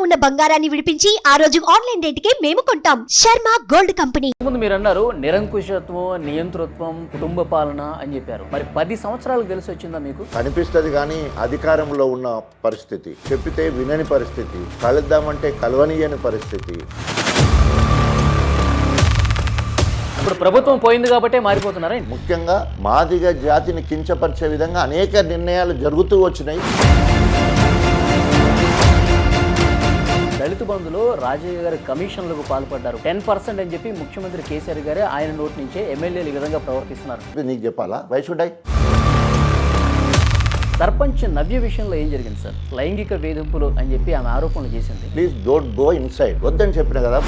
ఉన్న బంగారాన్ని విడిపించి ఆ రోజు ఆన్లైన్ రేటుకే మేము కొంటాం. Sharma gold company. ముందు మీరు అన్నారు నిరంకుశత్వం, నియంతృత్వం, కుటుంబ పాలన అని చెప్పారు. మరి 10 సంవత్సరాలకు తెలిసి వచ్చిందా మీకు? కనిపిస్తుంది కానీ అధికారంలో ఉన్న పరిస్థితి, చెప్పితే వినని పరిస్థితి, కలుద్దామంటే కలవనీయని పరిస్థితి. ఇప్పుడు ప్రభుత్వం పోయింది కాబట్టే మారిపోతున్నారా? ముఖ్యంగా మాదిగ జాతిని కించపరిచే విధంగా అనేక నిర్ణయాలు జరుగుతూ వచ్చినాయి. దళిత బంధులో రాజయ్య గారి కమిషన్లకు పాల్పడ్డారు. 10% అని చెప్పి ముఖ్యమంత్రి కేసీఆర్ గారే ఆయన నోటి నుంచే ఎమ్మెల్యేలు ఈ విధంగా ప్రవర్తిస్తున్నారు. నీకు చెప్పాలా? Why should I? Sarpanch Navya విషయంలో ఏం జరిగింది సార్? లైంగిక వేధింపులు అని చెప్పి ఆమె ఆరోపణలు చేసింది. Please don't go inside. వద్దని చెప్పిన కదా.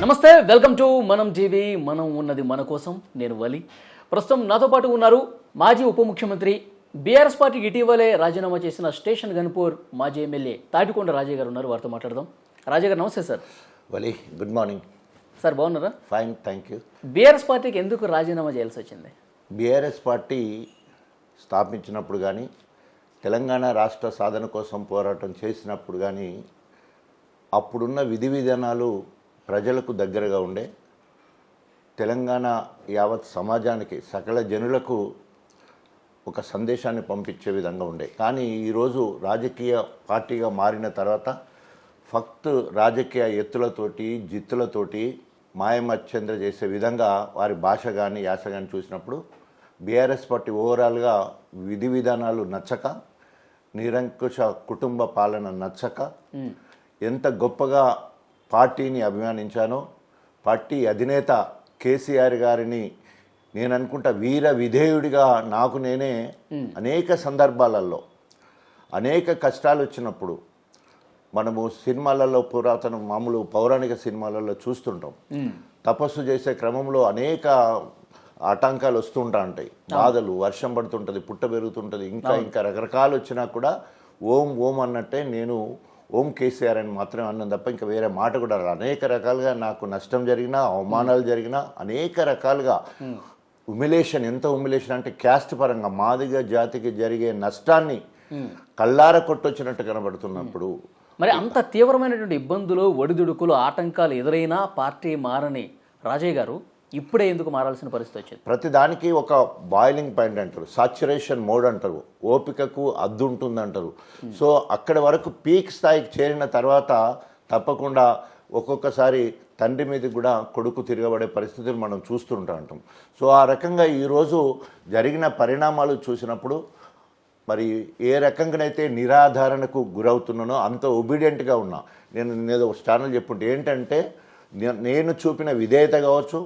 నమస్తే, వెల్కమ్ టు మనం టీవీ. మనం ఉన్నది మన కోసం. నేను వలి. ప్రస్తుతం నాతో పాటు ఉన్నారు మాజీ ఉప ముఖ్యమంత్రి, బీఆర్ఎస్ పార్టీకి ఇటీవలే రాజీనామా చేసిన స్టేషన్ గన్పూర్ మాజీ ఎమ్మెల్యే తాటికొండ రాజయ్య గారు ఉన్నారు. వారితో మాట్లాడదాం. రాజయ్య గారు నమస్తే సార్. వలి, గుడ్ మార్నింగ్ సార్. బాగున్నారా? Fine, thank you. బీఆర్ఎస్ పార్టీకి ఎందుకు రాజీనామా చేయాల్సి వచ్చింది? బీఆర్ఎస్ పార్టీ స్థాపించినప్పుడు కానీ, తెలంగాణ రాష్ట్ర సాధన కోసం పోరాటం చేసినప్పుడు కానీ, అప్పుడున్న విధి విధానాలు ప్రజలకు దగ్గరగా ఉండే, తెలంగాణ యావత్ సమాజానికి, సకల జనులకు ఒక సందేశాన్ని పంపించే విధంగా ఉండే. కానీ ఈరోజు రాజకీయ పార్టీగా మారిన తర్వాత ఫక్త్ రాజకీయ ఎత్తులతోటి, జిత్తులతోటి మాయమచ్చంద్ర చేసే విధంగా వారి భాష కానీ యాస కానీ చూసినప్పుడు బీఆర్ఎస్ పార్టీ ఓవరాల్గా విధి విధానాలు నచ్చక, నిరంకుశ కుటుంబ పాలన నచ్చక, ఎంత గొప్పగా పార్టీని అభిమానించానో, పార్టీ అధినేత కేసీఆర్ గారిని నేను అనుకుంటా వీర విధేయుడిగా నాకు నేనే అనేక సందర్భాలలో, అనేక కష్టాలు వచ్చినప్పుడు, మనము సినిమాలలో పురాతన మామూలు పౌరాణిక సినిమాలలో చూస్తుంటాం, తపస్సు చేసే క్రమంలో అనేక ఆటంకాలు వస్తుంటా ఉంటాయి, బాధలు, వర్షం పడుతుంటుంది, పుట్ట పెరుగుతుంటుంది, ఇంకా రకరకాలు వచ్చినా కూడా ఓం ఓం అన్నట్టే నేను ఓం కేసీఆర్ అని మాత్రమే అన్నాను తప్ప ఇంకా వేరే మాట కూడా రాదు. అనేక రకాలుగా నాకు నష్టం జరిగినా, అవమానాలు జరిగినా, అనేక రకాలుగా హ్యూమిలేషన్, ఎంత హ్యూమిలేషన్ అంటే క్యాస్ట్ పరంగా మాదిగ జాతికి జరిగే నష్టాన్ని కళ్ళార కొట్టొచ్చినట్టు కనబడుతున్నప్పుడు, మరి అంత తీవ్రమైనటువంటి ఇబ్బందులు, ఒడిదుడుకులు, ఆటంకాలు ఎదురైనా పార్టీ మారని రాజయ్య గారు ఇప్పుడే ఎందుకు మారాల్సిన పరిస్థితి వచ్చింది? ప్రతిదానికి ఒక బాయిలింగ్ పాయింట్ అంటారు, సాచురేషన్ మోడ్ అంటారు, ఓపికకు అద్దు ఉంటుంది అంటారు. సో అక్కడి వరకు పీక్ స్థాయికి చేరిన తర్వాత తప్పకుండా ఒక్కొక్కసారి తండ్రి మీద కూడా కొడుకు తిరగబడే పరిస్థితులు మనం చూస్తుంటా ఉంటాం. సో ఆ రకంగా ఈరోజు జరిగిన పరిణామాలు చూసినప్పుడు మరి ఏ రకంగానైతే నిరాధారణకు గురవుతున్నానో అంత ఒబీడియంట్గా ఉన్నా. నేను ఒక ఛానల్ చెప్పుంటే ఏంటంటే, నేను చూపిన విధేయత కావచ్చు,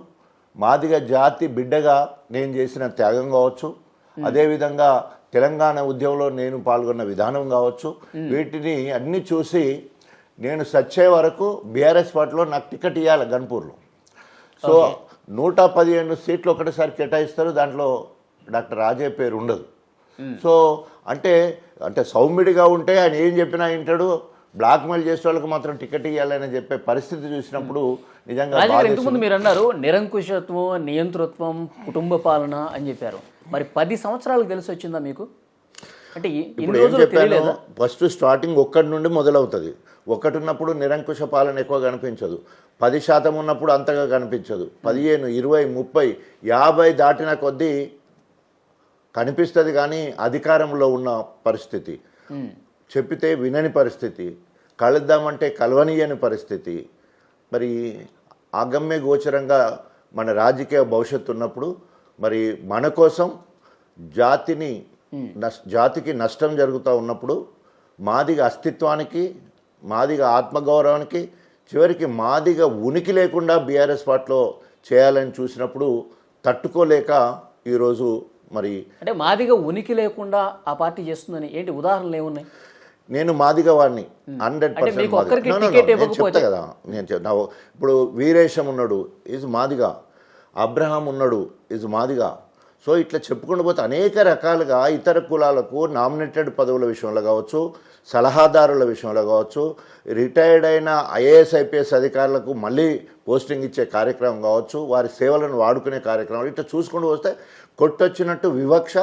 మాదిగ జాతి బిడ్డగా నేను చేసిన త్యాగం కావచ్చు, అదేవిధంగా తెలంగాణ ఉద్యమంలో నేను పాల్గొన్న విధానం కావచ్చు, వీటిని అన్నీ చూసి నేను సచ్చే వరకు బీఆర్ఎస్ పార్టీలో నాకు టికెట్ ఇవ్వాలి గన్పూర్లో. సో 115 సీట్లు ఒకటేసారి కేటాయిస్తారు, దాంట్లో డాక్టర్ రాజయ్య పేరు ఉండదు. సో అంటే సౌమ్యుడిగా ఉంటే ఆయన ఏం చెప్పినా వింటాడు, బ్లాక్మెయిల్ చేసే వాళ్ళకి మాత్రం టికెట్ ఇవ్వాలని చెప్పే పరిస్థితి చూసినప్పుడు నిజంగా. ఇంతకుముందు మీరు అన్నారు నిరంకుశత్వం, నియంతృత్వం, కుటుంబ పాలన అని చెప్పారు. మరి 10 సంవత్సరాలకు తెలిసి వచ్చిందా మీకు? అంటే ఇప్పుడు ఏం చెప్పాను, ఫస్ట్ స్టార్టింగ్ ఒక్కటి నుండి మొదలవుతుంది. ఒకటి ఉన్నప్పుడు నిరంకుశ పాలన ఎక్కువ కనిపించదు, 10% ఉన్నప్పుడు అంతగా కనిపించదు, 15, 20, 30, 50 దాటిన కొద్దీ కనిపిస్తుంది. కానీ అధికారంలో ఉన్న పరిస్థితి, చెప్పితే వినని పరిస్థితి, కలుద్దామంటే కలవనీయని పరిస్థితి, మరి అగమ్య గోచరంగా మన రాజకీయ భవిష్యత్తు ఉన్నప్పుడు, మరి మన కోసం జాతికి నష్టం జరుగుతూ ఉన్నప్పుడు, మాదిగ అస్తిత్వానికి, మాదిగ ఆత్మగౌరవానికి, చివరికి మాదిగ ఉనికి లేకుండా బీఆర్ఎస్ పార్టీలో చేయాలని చూసినప్పుడు తట్టుకోలేక ఈరోజు మరి అంటే మాదిగ ఉనికి లేకుండా ఆ పార్టీ చేస్తుందని ఏంటి ఉదాహరణలు ఏమున్నాయి? నేను మాదిగ వాడిని 100% చెప్తా కదా. నేను ఇప్పుడు వీరేశం ఉన్నాడు, ఈజ్ మాదిగ. అబ్రహాం ఉన్నాడు, ఈజ్ మాదిగ. సో ఇట్లా చెప్పుకుంటూ పోతే అనేక రకాలుగా ఇతర కులాలకు నామినేటెడ్ పదవుల విషయంలో కావచ్చు, సలహాదారుల విషయంలో కావచ్చు, రిటైర్డ్ అయిన ఐఏఎస్ ఐపీఎస్ అధికారులకు మళ్ళీ పోస్టింగ్ ఇచ్చే కార్యక్రమం కావచ్చు, వారి సేవలను వాడుకునే కార్యక్రమం, ఇట్లా చూసుకుంటూ వస్తే కొట్టొచ్చినట్టు వివక్ష.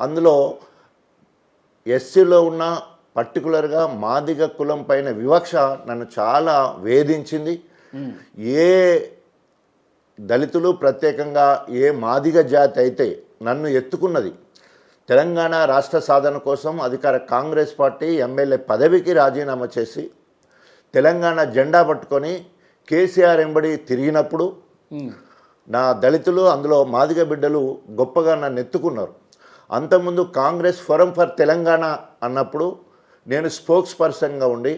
అందులో ఎస్సీలో ఉన్న పర్టికులర్గా మాదిగ కులం పైన వివక్ష నన్ను చాలా వేధించింది. ఏ దళితులు ప్రత్యేకంగా ఏ మాదిగ జాతి అయితే నన్ను ఎత్తుకున్నది, తెలంగాణ రాష్ట్ర సాధన కోసం అధికార కాంగ్రెస్ పార్టీ ఎమ్మెల్యే పదవికి రాజీనామా చేసి తెలంగాణ జెండా పట్టుకొని కేసీఆర్ ఎంబడి తిరిగినప్పుడు నా దళితులు, అందులో మాదిగ బిడ్డలు గొప్పగా నన్ను ఎత్తుకున్నారు. అంతకుముందు కాంగ్రెస్ ఫోరం ఫర్ తెలంగాణ అన్నప్పుడు నేను స్పోక్స్ పర్సన్గా ఉండి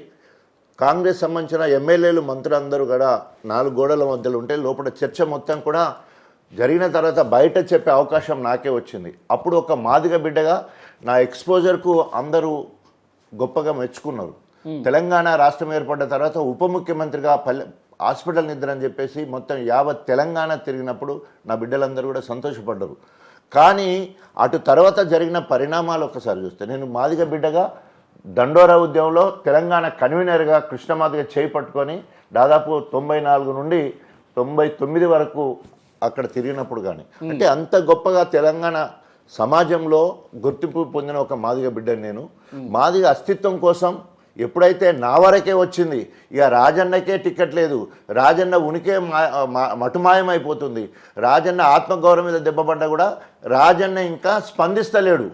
కాంగ్రెస్ సంబంధించిన ఎమ్మెల్యేలు, మంత్రులందరూ కూడా 4 గోడల మధ్యలో ఉంటే లోపల చర్చ మొత్తం కూడా జరిగిన తర్వాత బయట చెప్పే అవకాశం నాకే వచ్చింది. అప్పుడు ఒక మాదిగ బిడ్డగా నా ఎక్స్పోజర్కు అందరూ గొప్పగా మెచ్చుకున్నారు. తెలంగాణ రాష్ట్రం ఏర్పడ్డ తర్వాత ఉప ముఖ్యమంత్రిగా హాస్పిటల్ నిద్ర అని చెప్పేసి మొత్తం యావత్ తెలంగాణ తిరిగినప్పుడు నా బిడ్డలందరూ కూడా సంతోషపడ్డారు. కానీ అటు తర్వాత జరిగిన పరిణామాలు ఒకసారి చూస్తే, నేను మాదిగ బిడ్డగా దండోరా ఉద్యమంలో తెలంగాణ కన్వీనర్గా కృష్ణమాదిగ చేయి పట్టుకొని దాదాపు 94 నుండి 99 వరకు అక్కడ తిరిగినప్పుడు కానీ, అంటే అంత గొప్పగా తెలంగాణ సమాజంలో గుర్తింపు పొందిన ఒక మాదిగ బిడ్డని నేను. మాదిగ అస్తిత్వం కోసం ఎప్పుడైతే నా వరకే వచ్చింది, ఇక రాజన్నకే టికెట్ లేదు, రాజన్న ఉనికే మటుమాయమైపోతుంది, రాజన్న ఆత్మగౌరవం మీద దెబ్బపడ్డా కూడా రాజన్న ఇంకా స్పందిస్తలేడు,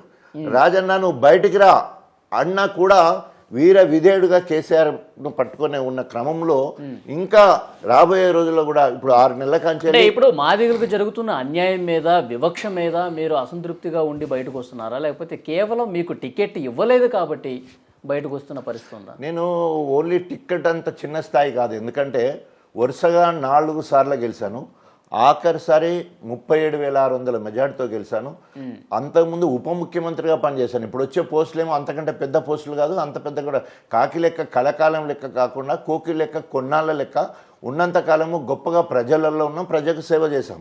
రాజన్న నువ్వు బయటికి రా అన్న కూడా వీర విధేయుడుగా కేసీఆర్ను పట్టుకునే ఉన్న క్రమంలో ఇంకా రాబోయే రోజుల్లో కూడా ఇప్పుడు 6 నెలల కంటే ఇప్పుడు మాదిగలకు జరుగుతున్న అన్యాయం మీద, వివక్ష మీద మీరు అసంతృప్తిగా ఉండి బయటకు వస్తున్నారా, లేకపోతే కేవలం మీకు టికెట్ ఇవ్వలేదు కాబట్టి బయటకు వస్తున్న పరిస్థితి ఉందా? నేను ఓన్లీ టికెట్ అంత చిన్న స్థాయి కాదు, ఎందుకంటే వరుసగా 4 సార్లు గెలిచాను. ఆఖరిసారి 37,600 మెజార్టీతో గెలిచాను. అంతకుముందు ఉప ముఖ్యమంత్రిగా పనిచేశాను. ఇప్పుడు వచ్చే పోస్టులేమో అంతకంటే పెద్ద పోస్టులు కాదు, అంత పెద్ద కూడా కాకి లెక్క కలకాలం లెక్క కాకుండా కోకి లెక్క కొన్నాళ్ళ లెక్క ఉన్నంత కాలము గొప్పగా ప్రజలలో ఉన్నాం, ప్రజలకు సేవ చేశాం.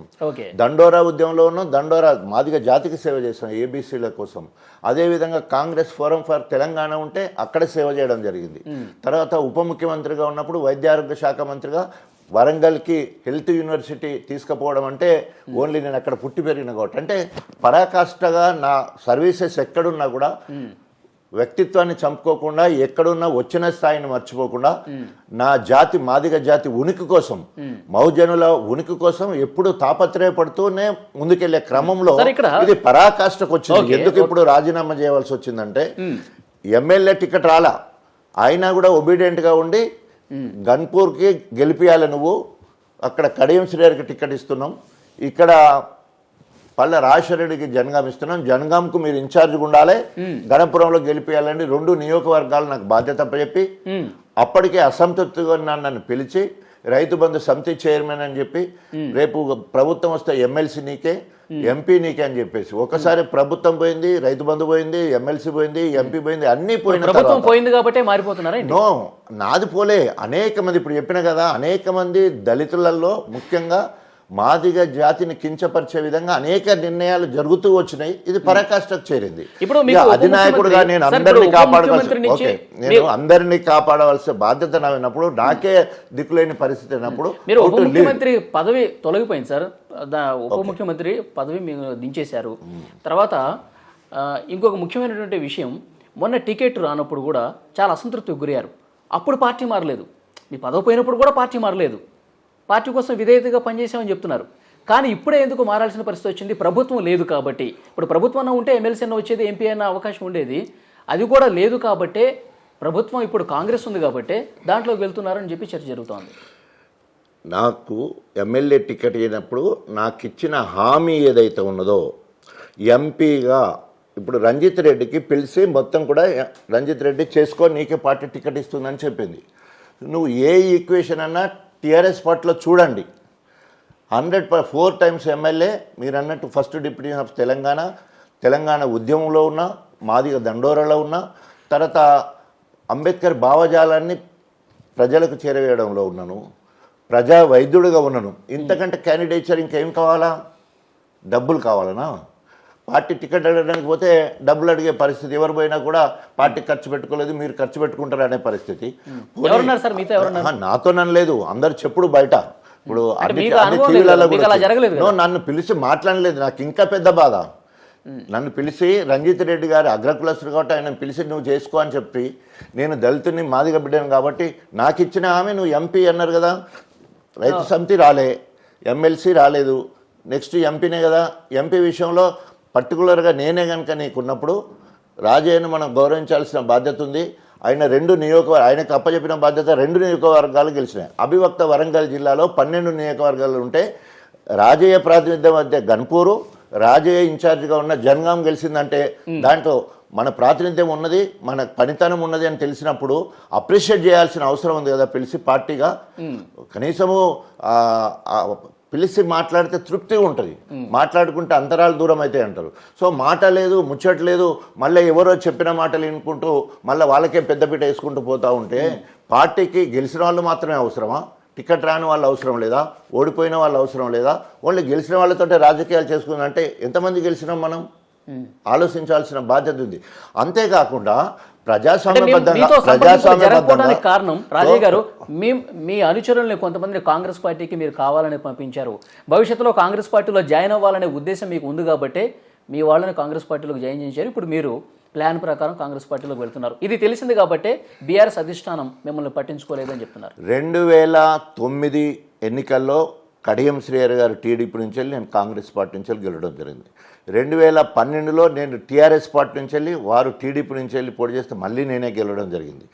దండోరా ఉద్యమంలో ఉన్నాం, దండోరా మాదిగ జాతికి సేవ చేశాం ఏబీసీల కోసం. అదేవిధంగా కాంగ్రెస్ ఫోరం ఫర్ తెలంగాణ ఉంటే అక్కడ సేవ చేయడం జరిగింది. తర్వాత ఉప ముఖ్యమంత్రిగా ఉన్నప్పుడు వైద్య ఆరోగ్య శాఖ మంత్రిగా వరంగల్కి హెల్త్ యూనివర్సిటీ తీసుకుపోవడం అంటే ఓన్లీ నేను అక్కడ పుట్టి పెరిగిన కాబట్టి, అంటే పరాకాష్ఠగా నా సర్వీసెస్ ఎక్కడున్నా కూడా వ్యక్తిత్వాన్ని చంపుకోకుండా, ఎక్కడున్నా వచ్చిన స్థాయిని మర్చిపోకుండా నా జాతి మాదిగ జాతి ఉనికి కోసం, మౌజనుల ఉనికి కోసం ఎప్పుడు తాపత్రయపడుతూనే ముందుకెళ్లే క్రమంలో ఇది పరాకాష్ఠకు వచ్చింది. ఎందుకు ఇప్పుడు రాజీనామా చేయవలసి వచ్చిందంటే, ఎమ్మెల్యే టికెట్ రాలా, అయినా కూడా ఒబీడియంట్గా ఉండి గన్పూర్కి గెలిపియాలి నువ్వు, అక్కడ కడియం శ్రీగారికి టికెట్ ఇస్తున్నాం, ఇక్కడ పల్లె రాజశేఖరరెడ్డికి జనగాం ఇస్తున్నాం, జనగాంకు మీరు ఇన్ఛార్జ్గా ఉండాలి, గణపురంలో గెలిపియాలని 2 నియోజకవర్గాలు నాకు బాధ్యత చెప్పి అప్పటికే అసంతృప్తిగా నన్ను పిలిచి రైతు బంధు సమితి చైర్మన్ అని చెప్పి, రేపు ప్రభుత్వం వస్తే ఎమ్మెల్సీ నీకే, ఎంపీ నీకే అని చెప్పేసి, ఒకసారి ప్రభుత్వం పోయింది, రైతు బంధు పోయింది, ఎమ్మెల్సీ పోయింది, ఎంపీ పోయింది, అన్ని పోయింది కాబట్టి మారిపోతున్నారా? నో, నాది పోలే. అనేక మంది, ఇప్పుడు చెప్పిన కదా, అనేక మంది దళితులలో ముఖ్యంగా మాదిగ జాతిని కించపరిచే విధంగా అనేక నిర్ణయాలు జరుగుతూ వచ్చినాయి. ఇది పరాకాష్ఠకు చేరింది. అధినాయకుడుగా నేను అందరినీ కాపాడవలసిన బాధ్యత నాకున్నప్పుడు, నాకే దిక్కులేని పరిస్థితి అయినప్పుడు మీరు ఉప ముఖ్యమంత్రి పదవి తొలగిపోయింది సార్, ఉప ముఖ్యమంత్రి పదవి మీరు దించేశారు. తర్వాత ఇంకొక ముఖ్యమైనటువంటి విషయం, మొన్న టికెట్ రానప్పుడు కూడా చాలా అసంతృప్తికి గురయ్యారు. అప్పుడు పార్టీ మారలేదు, మీ పదవి పోయినప్పుడు కూడా పార్టీ మారలేదు, పార్టీ కోసం విధేయతగా పనిచేసామని చెప్తున్నారు. కానీ ఇప్పుడే ఎందుకు మారాల్సిన పరిస్థితి వచ్చింది? ప్రభుత్వం లేదు కాబట్టి. ఇప్పుడు ప్రభుత్వం ఉంటే ఎమ్మెల్సీ అన్న వచ్చేది, ఎంపీ అన్న అవకాశం ఉండేది, అది కూడా లేదు కాబట్టే ప్రభుత్వం ఇప్పుడు కాంగ్రెస్ ఉంది కాబట్టి దాంట్లోకి వెళ్తున్నారని చెప్పి చర్చ జరుగుతోంది. నాకు ఎమ్మెల్యే టికెట్ అయినప్పుడు నాకు ఇచ్చిన హామీ ఏదైతే ఉన్నదో, ఎంపీగా ఇప్పుడు రంజిత్ రెడ్డికి పిలిచి మొత్తం కూడా రంజిత్ రెడ్డి చేసుకో, నీకే పార్టీ టికెట్ ఇస్తుందని చెప్పింది. నువ్వు ఏ ఈక్వేషన్ అన్నా టీఆర్ఎస్ పార్టీలో చూడండి, 4 టైమ్స్ ఎమ్మెల్యే, మీరు అన్నట్టు ఫస్ట్ డిప్యూటీ ఆఫ్ తెలంగాణ ఉద్యమంలో ఉన్నా, మాదిగ దండోరాలో ఉన్నా, తర్వాత అంబేద్కర్ భావజాలాన్ని ప్రజలకు చేరవేయడంలో ఉన్నాను, ప్రజా వైద్యుడిగా ఉన్నాను. ఇంతకంటే క్యాండిడేచర్ ఇంకేం కావాలా? డబ్బులు కావాలనా? పార్టీ టికెట్ అడగడానికి పోతే డబ్బులు అడిగే పరిస్థితి, ఎవరు పోయినా కూడా పార్టీ ఖర్చు పెట్టుకోలేదు, మీరు ఖర్చు పెట్టుకుంటారు అనే పరిస్థితి. నాతో నన్నలేదు, అందరు చెప్పుడు బయట. ఇప్పుడు అన్ని టీవీలలో కూడా నన్ను పిలిచి మాట్లాడలేదు, నాకు ఇంకా పెద్ద బాధ. నన్ను పిలిచి రంజిత్ రెడ్డి గారు అగ్రకులస్తుడు కాబట్టి ఆయన పిలిచి నువ్వు చేసుకో అని చెప్పి, నేను దళితుని మాదిగ బిడ్డను కాబట్టి నాకు ఇచ్చిన ఆమె నువ్వు ఎంపీ అన్నారు కదా, రైతు సమితి రాలే, ఎమ్మెల్సీ రాలేదు, నెక్స్ట్ ఎంపీనే కదా. ఎంపీ విషయంలో పర్టికులర్గా నేనే కనుక నీకున్నప్పుడు రాజయ్యను మనం గౌరవించాల్సిన బాధ్యత ఉంది. ఆయనకు అప్పచెప్పిన బాధ్యత 2 నియోజకవర్గాలు గెలిచినాయి. అభివక్త వరంగల్ జిల్లాలో 12 నియోజకవర్గాలు ఉంటే రాజయ్య ప్రాతినిధ్యం మధ్య గన్పూరు, రాజయ్య ఇన్ఛార్జిగా ఉన్న జనగాం గెలిచిందంటే దాంట్లో మన ప్రాతినిధ్యం ఉన్నది, మన పనితనం ఉన్నది అని తెలిసినప్పుడు అప్రిషియేట్ చేయాల్సిన అవసరం ఉంది కదా. పిలిచి పార్టీగా కనీసము పిలిచి మాట్లాడితే తృప్తిగా ఉంటుంది. మాట్లాడుకుంటే అంతరాలు దూరం అయితే అంటారు. సో మాట లేదు, ముచ్చట లేదు, మళ్ళీ ఎవరో చెప్పిన మాటలు వినుకుంటూ మళ్ళీ వాళ్ళకే పెద్దపీట వేసుకుంటూ పోతూ ఉంటే పార్టీకి గెలిచిన వాళ్ళు మాత్రమే అవసరమా? టికెట్ రాని వాళ్ళు అవసరం లేదా? ఓడిపోయిన వాళ్ళు అవసరం లేదా? ఓన్లీ గెలిచిన వాళ్ళతోటే రాజకీయాలు చేసుకుందంటే ఎంతమంది గెలిచినాం మనం ఆలోచించాల్సిన బాధ్యత ఉంది. అంతేకాకుండా జరగకపోవడానికి కారణం రాజయ్య గారు, మీ అనుచరుల్ని కొంతమంది కాంగ్రెస్ పార్టీకి మీరు కావాలని పంపించారు. భవిష్యత్తులో కాంగ్రెస్ పార్టీలో జాయిన్ అవ్వాలనే ఉద్దేశం మీకు ఉంది కాబట్టి మీ వాళ్ళని కాంగ్రెస్ పార్టీలోకి జాయిన్ చేశారు. ఇప్పుడు మీరు ప్లాన్ ప్రకారం కాంగ్రెస్ పార్టీలోకి వెళ్తున్నారు. ఇది తెలిసింది కాబట్టి బీఆర్ఎస్ అధిష్టానం మిమ్మల్ని పట్టించుకోలేదని చెప్తున్నారు. 2009 ఎన్నికల్లో కడియం శ్రీహరి గారు టీడీపీ నుంచి వెళ్ళి నేను కాంగ్రెస్ పార్టీ నుంచి వెళ్ళి గెలవడం జరిగింది. 2012లో నేను టీఆర్ఎస్ పార్టీ నుంచి వెళ్ళి వారు టీడీపీ నుంచి వెళ్ళి పోటీ చేస్తే మళ్ళీ నేనే గెలవడం జరిగింది.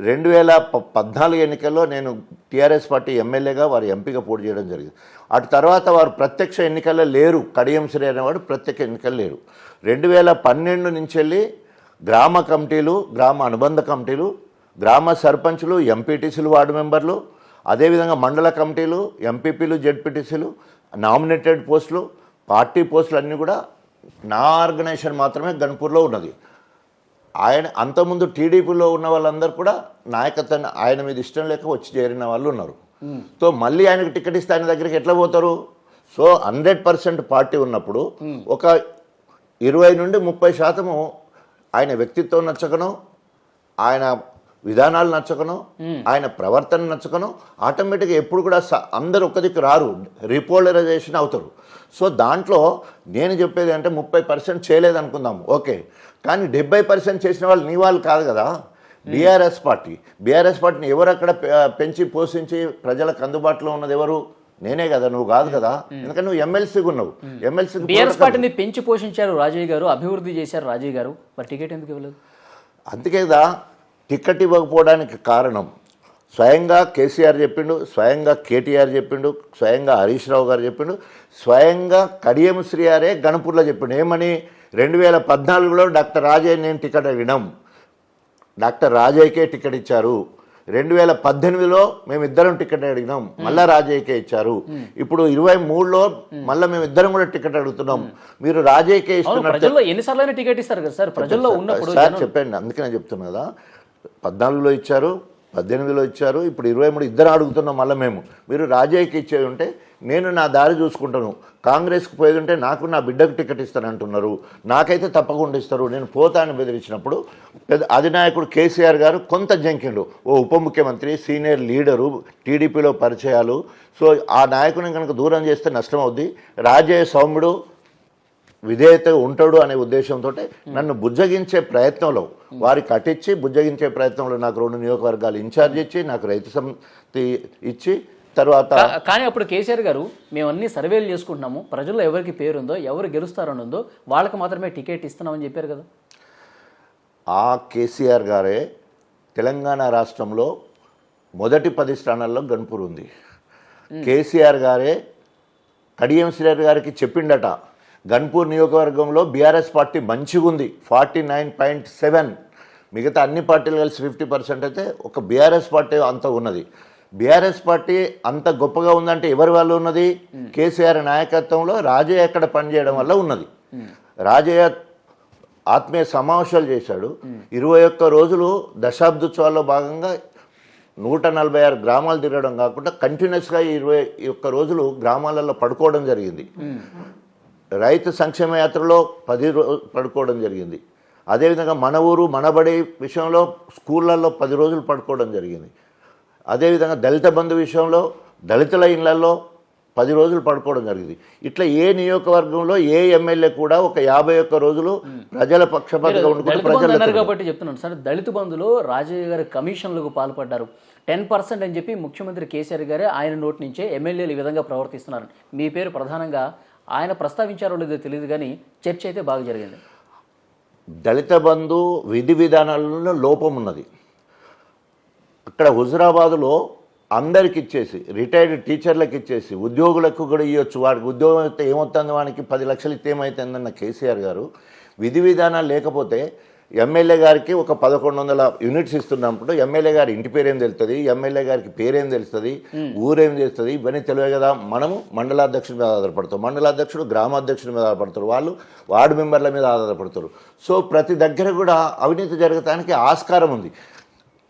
2014 ఎన్నికల్లో నేను టీఆర్ఎస్ పార్టీ ఎమ్మెల్యేగా వారు ఎంపీగా పోటీ చేయడం జరిగింది. అటు తర్వాత వారు ప్రత్యక్ష ఎన్నికల్లో లేరు, కడియం శ్రీహరి అనేవాడు ప్రత్యక్ష ఎన్నికలు లేరు. 2012 నుంచి వెళ్ళి గ్రామ కమిటీలు, గ్రామ అనుబంధ కమిటీలు, గ్రామ సర్పంచులు, ఎంపీటీసీలు, వార్డు మెంబర్లు, అదేవిధంగా మండల కమిటీలు, ఎంపీపీలు, జెడ్పీటీసీలు, నామినేటెడ్ పోస్టులు, పార్టీ పోస్టులు అన్నీ కూడా నా ఆర్గనైజేషన్ మాత్రమే గన్పూర్లో ఉన్నది. అంతకుముందు టీడీపీలో ఉన్న వాళ్ళందరూ కూడా నాయకత్వాన్ని ఆయన మీద ఇష్టం లేక వచ్చి చేరిన వాళ్ళు ఉన్నారు. సో మళ్ళీ ఆయనకు టికెట్ ఇస్తే ఆయన దగ్గరికి ఎట్లా పోతారు? సో 100% పార్టీ ఉన్నప్పుడు ఒక 20 నుండి 30% ఆయన వ్యక్తిత్వం నచ్చకనో, ఆయన విధానాలు నచ్చకనో, ఆయన ప్రవర్తన నచ్చకనో ఆటోమేటిక్గా ఎప్పుడు కూడా అందరు ఒక్క దిక్కు రారు, రీపోలరైజేషన్ అవుతారు. సో దాంట్లో నేను చెప్పేది అంటే 30% చేయలేదు అనుకుందాం, ఓకే, కానీ 70% చేసిన వాళ్ళు నీ వాళ్ళు కాదు కదా. బీఆర్ఎస్ పార్టీని ఎవరు అక్కడ పెంచి పోషించి ప్రజలకు అందుబాటులో ఉన్నది ఎవరు? నేనే కదా, నువ్వు కాదు కదా. ఎందుకంటే నువ్వు ఎమ్మెల్సీగా ఉన్నావు. బీఆర్ఎస్ పార్టీని పెంచి పోషించారు రాజయ్య గారు, అభివృద్ధి చేశారు రాజయ్య గారు, మరి టికెట్ ఎందుకు ఇవ్వలేదు? అందుకే కదా టికెట్ ఇవ్వకపోవడానికి కారణం స్వయంగా కేసీఆర్ చెప్పిండు, స్వయంగా కేటీఆర్ చెప్పిండు, స్వయంగా హరీష్ రావు గారు చెప్పిండు, స్వయంగా కడియం శ్రీహరే గణపూర్లో చెప్పిండు. ఏమని? 2014లో డాక్టర్ రాజయ్య నేను టికెట్ అడిగినాం, డాక్టర్ రాజయ్యకే టికెట్ ఇచ్చారు. 2018లో మేమిద్దరం టికెట్ అడిగినాం, మళ్ళా రాజయ్యకే ఇచ్చారు. ఇప్పుడు 23లో మళ్ళీ మేమిద్దరం కూడా టికెట్ అడుగుతున్నాం. మీరు రాజయ్యకే ఇస్తున్నారు. ఎన్నిసార్లు టికెట్ ఇస్తారు కదా సార్ ప్రజల్లో ఉన్నప్పుడు? సార్ చెప్పండి, అందుకే నేను చెప్తున్నా కదా, 14లో ఇచ్చారు, 18లో ఇచ్చారు, ఇప్పుడు 23 ఇద్దరు అడుగుతున్నాం మళ్ళీ మేము. మీరు రాజయ్యకి ఇచ్చేది ఉంటే నేను నా దారి చూసుకుంటాను, కాంగ్రెస్కి పోయేది ఉంటే నాకు నా బిడ్డకు టికెట్ ఇస్తానంటున్నారు, నాకైతే తప్పకుండా ఇస్తారు, నేను పోతాను బెదిరించినప్పుడు అధినాయకుడు కేసీఆర్ గారు కొంత జంకిండు, ఓ ఉప ముఖ్యమంత్రి, సీనియర్ లీడరు, టీడీపీలో పరిచయాలు, సో ఆ నాయకుని కనుక దూరం చేస్తే నష్టం అవుద్ది, రాజయ్య సౌమ్యుడు విధేయత ఉంటాడు అనే ఉద్దేశంతో నన్ను బుజ్జగించే ప్రయత్నంలో, వారికి కట్టించి బుజ్జగించే ప్రయత్నంలో నాకు 2 నియోజకవర్గాలు ఇన్ఛార్జ్ ఇచ్చి, నాకు రైతు సమితి ఇచ్చి, తర్వాత కానీ అప్పుడు కేసీఆర్ గారు మేము అన్ని సర్వేలు చేసుకుంటున్నాము, ప్రజల్లో ఎవరికి పేరుందో, ఎవరు గెలుస్తారని ఉందో వాళ్ళకి మాత్రమే టికెట్ ఇస్తున్నామని చెప్పారు కదా. ఆ కేసీఆర్ గారే తెలంగాణ రాష్ట్రంలో మొదటి 10 స్థానాల్లో గన్పూర్ ఉంది. కేసీఆర్ గారే కడియం శ్రీహరి గారికి చెప్పిండట, గన్పూర్ నియోజకవర్గంలో బీఆర్ఎస్ పార్టీ మంచిగా ఉంది, 49.7, మిగతా అన్ని పార్టీలు కలిసి 50% అయితే ఒక బీఆర్ఎస్ పార్టీ అంత ఉన్నది. బీఆర్ఎస్ పార్టీ అంత గొప్పగా ఉందంటే ఎవరి వల్ల ఉన్నది? కేసీఆర్ నాయకత్వంలో రాజయ్య ఎక్కడ పనిచేయడం వల్ల ఉన్నది. రాజయ్య ఆత్మీయ సమావేశాలు చేశాడు, 21 రోజులు దశాబ్దోత్సవాల్లో భాగంగా 146 గ్రామాలు తిరగడం కాకుండా కంటిన్యూస్గా 21 రోజులు గ్రామాలలో పడుకోవడం జరిగింది. రైతు సంక్షేమ యాత్రలో 10 రోజులు పడుకోవడం జరిగింది. అదేవిధంగా మన ఊరు మనబడి విషయంలో స్కూళ్ళల్లో 10 రోజులు పడుకోవడం జరిగింది. అదేవిధంగా దళిత బంధు విషయంలో దళితుల ఇళ్లలో 10 రోజులు పడుకోవడం జరిగింది. ఇట్లా ఏ నియోజకవర్గంలో ఏ ఎమ్మెల్యే కూడా ఒక 51 రోజులు ప్రజల పక్షపాతంగా ఉండుకుంటూ దళిత బంధు అన్నారు ప్రజలు కాబట్టి చెప్తున్నాను సార్, దళిత బంధులో రాజయ్య గారు కమిషన్లకు పాల్పడ్డారు 10% అని చెప్పి ముఖ్యమంత్రి కేసీఆర్ గారే ఆయన నోటి నుంచే ఎమ్మెల్యేలు ఈ విధంగా ప్రవర్తిస్తున్నారు. మీ పేరు ప్రధానంగా ఆయన ప్రస్తావించారో లేదో తెలియదు కానీ చర్చ అయితే బాగా జరిగింది. దళిత బంధు విధి విధానాలలో లోపం ఉన్నది. అక్కడ హుజురాబాదులో అందరికి ఇచ్చేసి రిటైర్డ్ టీచర్లకు ఇచ్చేసి ఉద్యోగులకు కూడా ఇవ్వచ్చు, వాడికి ఉద్యోగం అయితే ఏమవుతుంది, వానికి 10 లక్షలు ఇస్తే ఏమవుతుందన్న కేసీఆర్ గారు విధి విధానాలు లేకపోతే ఎమ్మెల్యే గారికి ఒక 1100 యూనిట్స్ ఇస్తున్నప్పుడు ఎమ్మెల్యే గారి ఇంటి పేరేం తెలుస్తుంది, ఎమ్మెల్యే గారికి పేరేం తెలుస్తుంది, ఊరేం చేస్తుంది, ఇవన్నీ తెలియదు కదా. మనము మండలాధ్యక్షుడి మీద ఆధారపడతాం, మండలాధ్యక్షుడు గ్రామాధ్యక్షుడి మీద ఆధారపడతారు, వాళ్ళు వార్డు మెంబర్ల మీద ఆధారపడతారు. సో ప్రతి దగ్గర కూడా అవినీతి జరగటానికి ఆస్కారం ఉంది.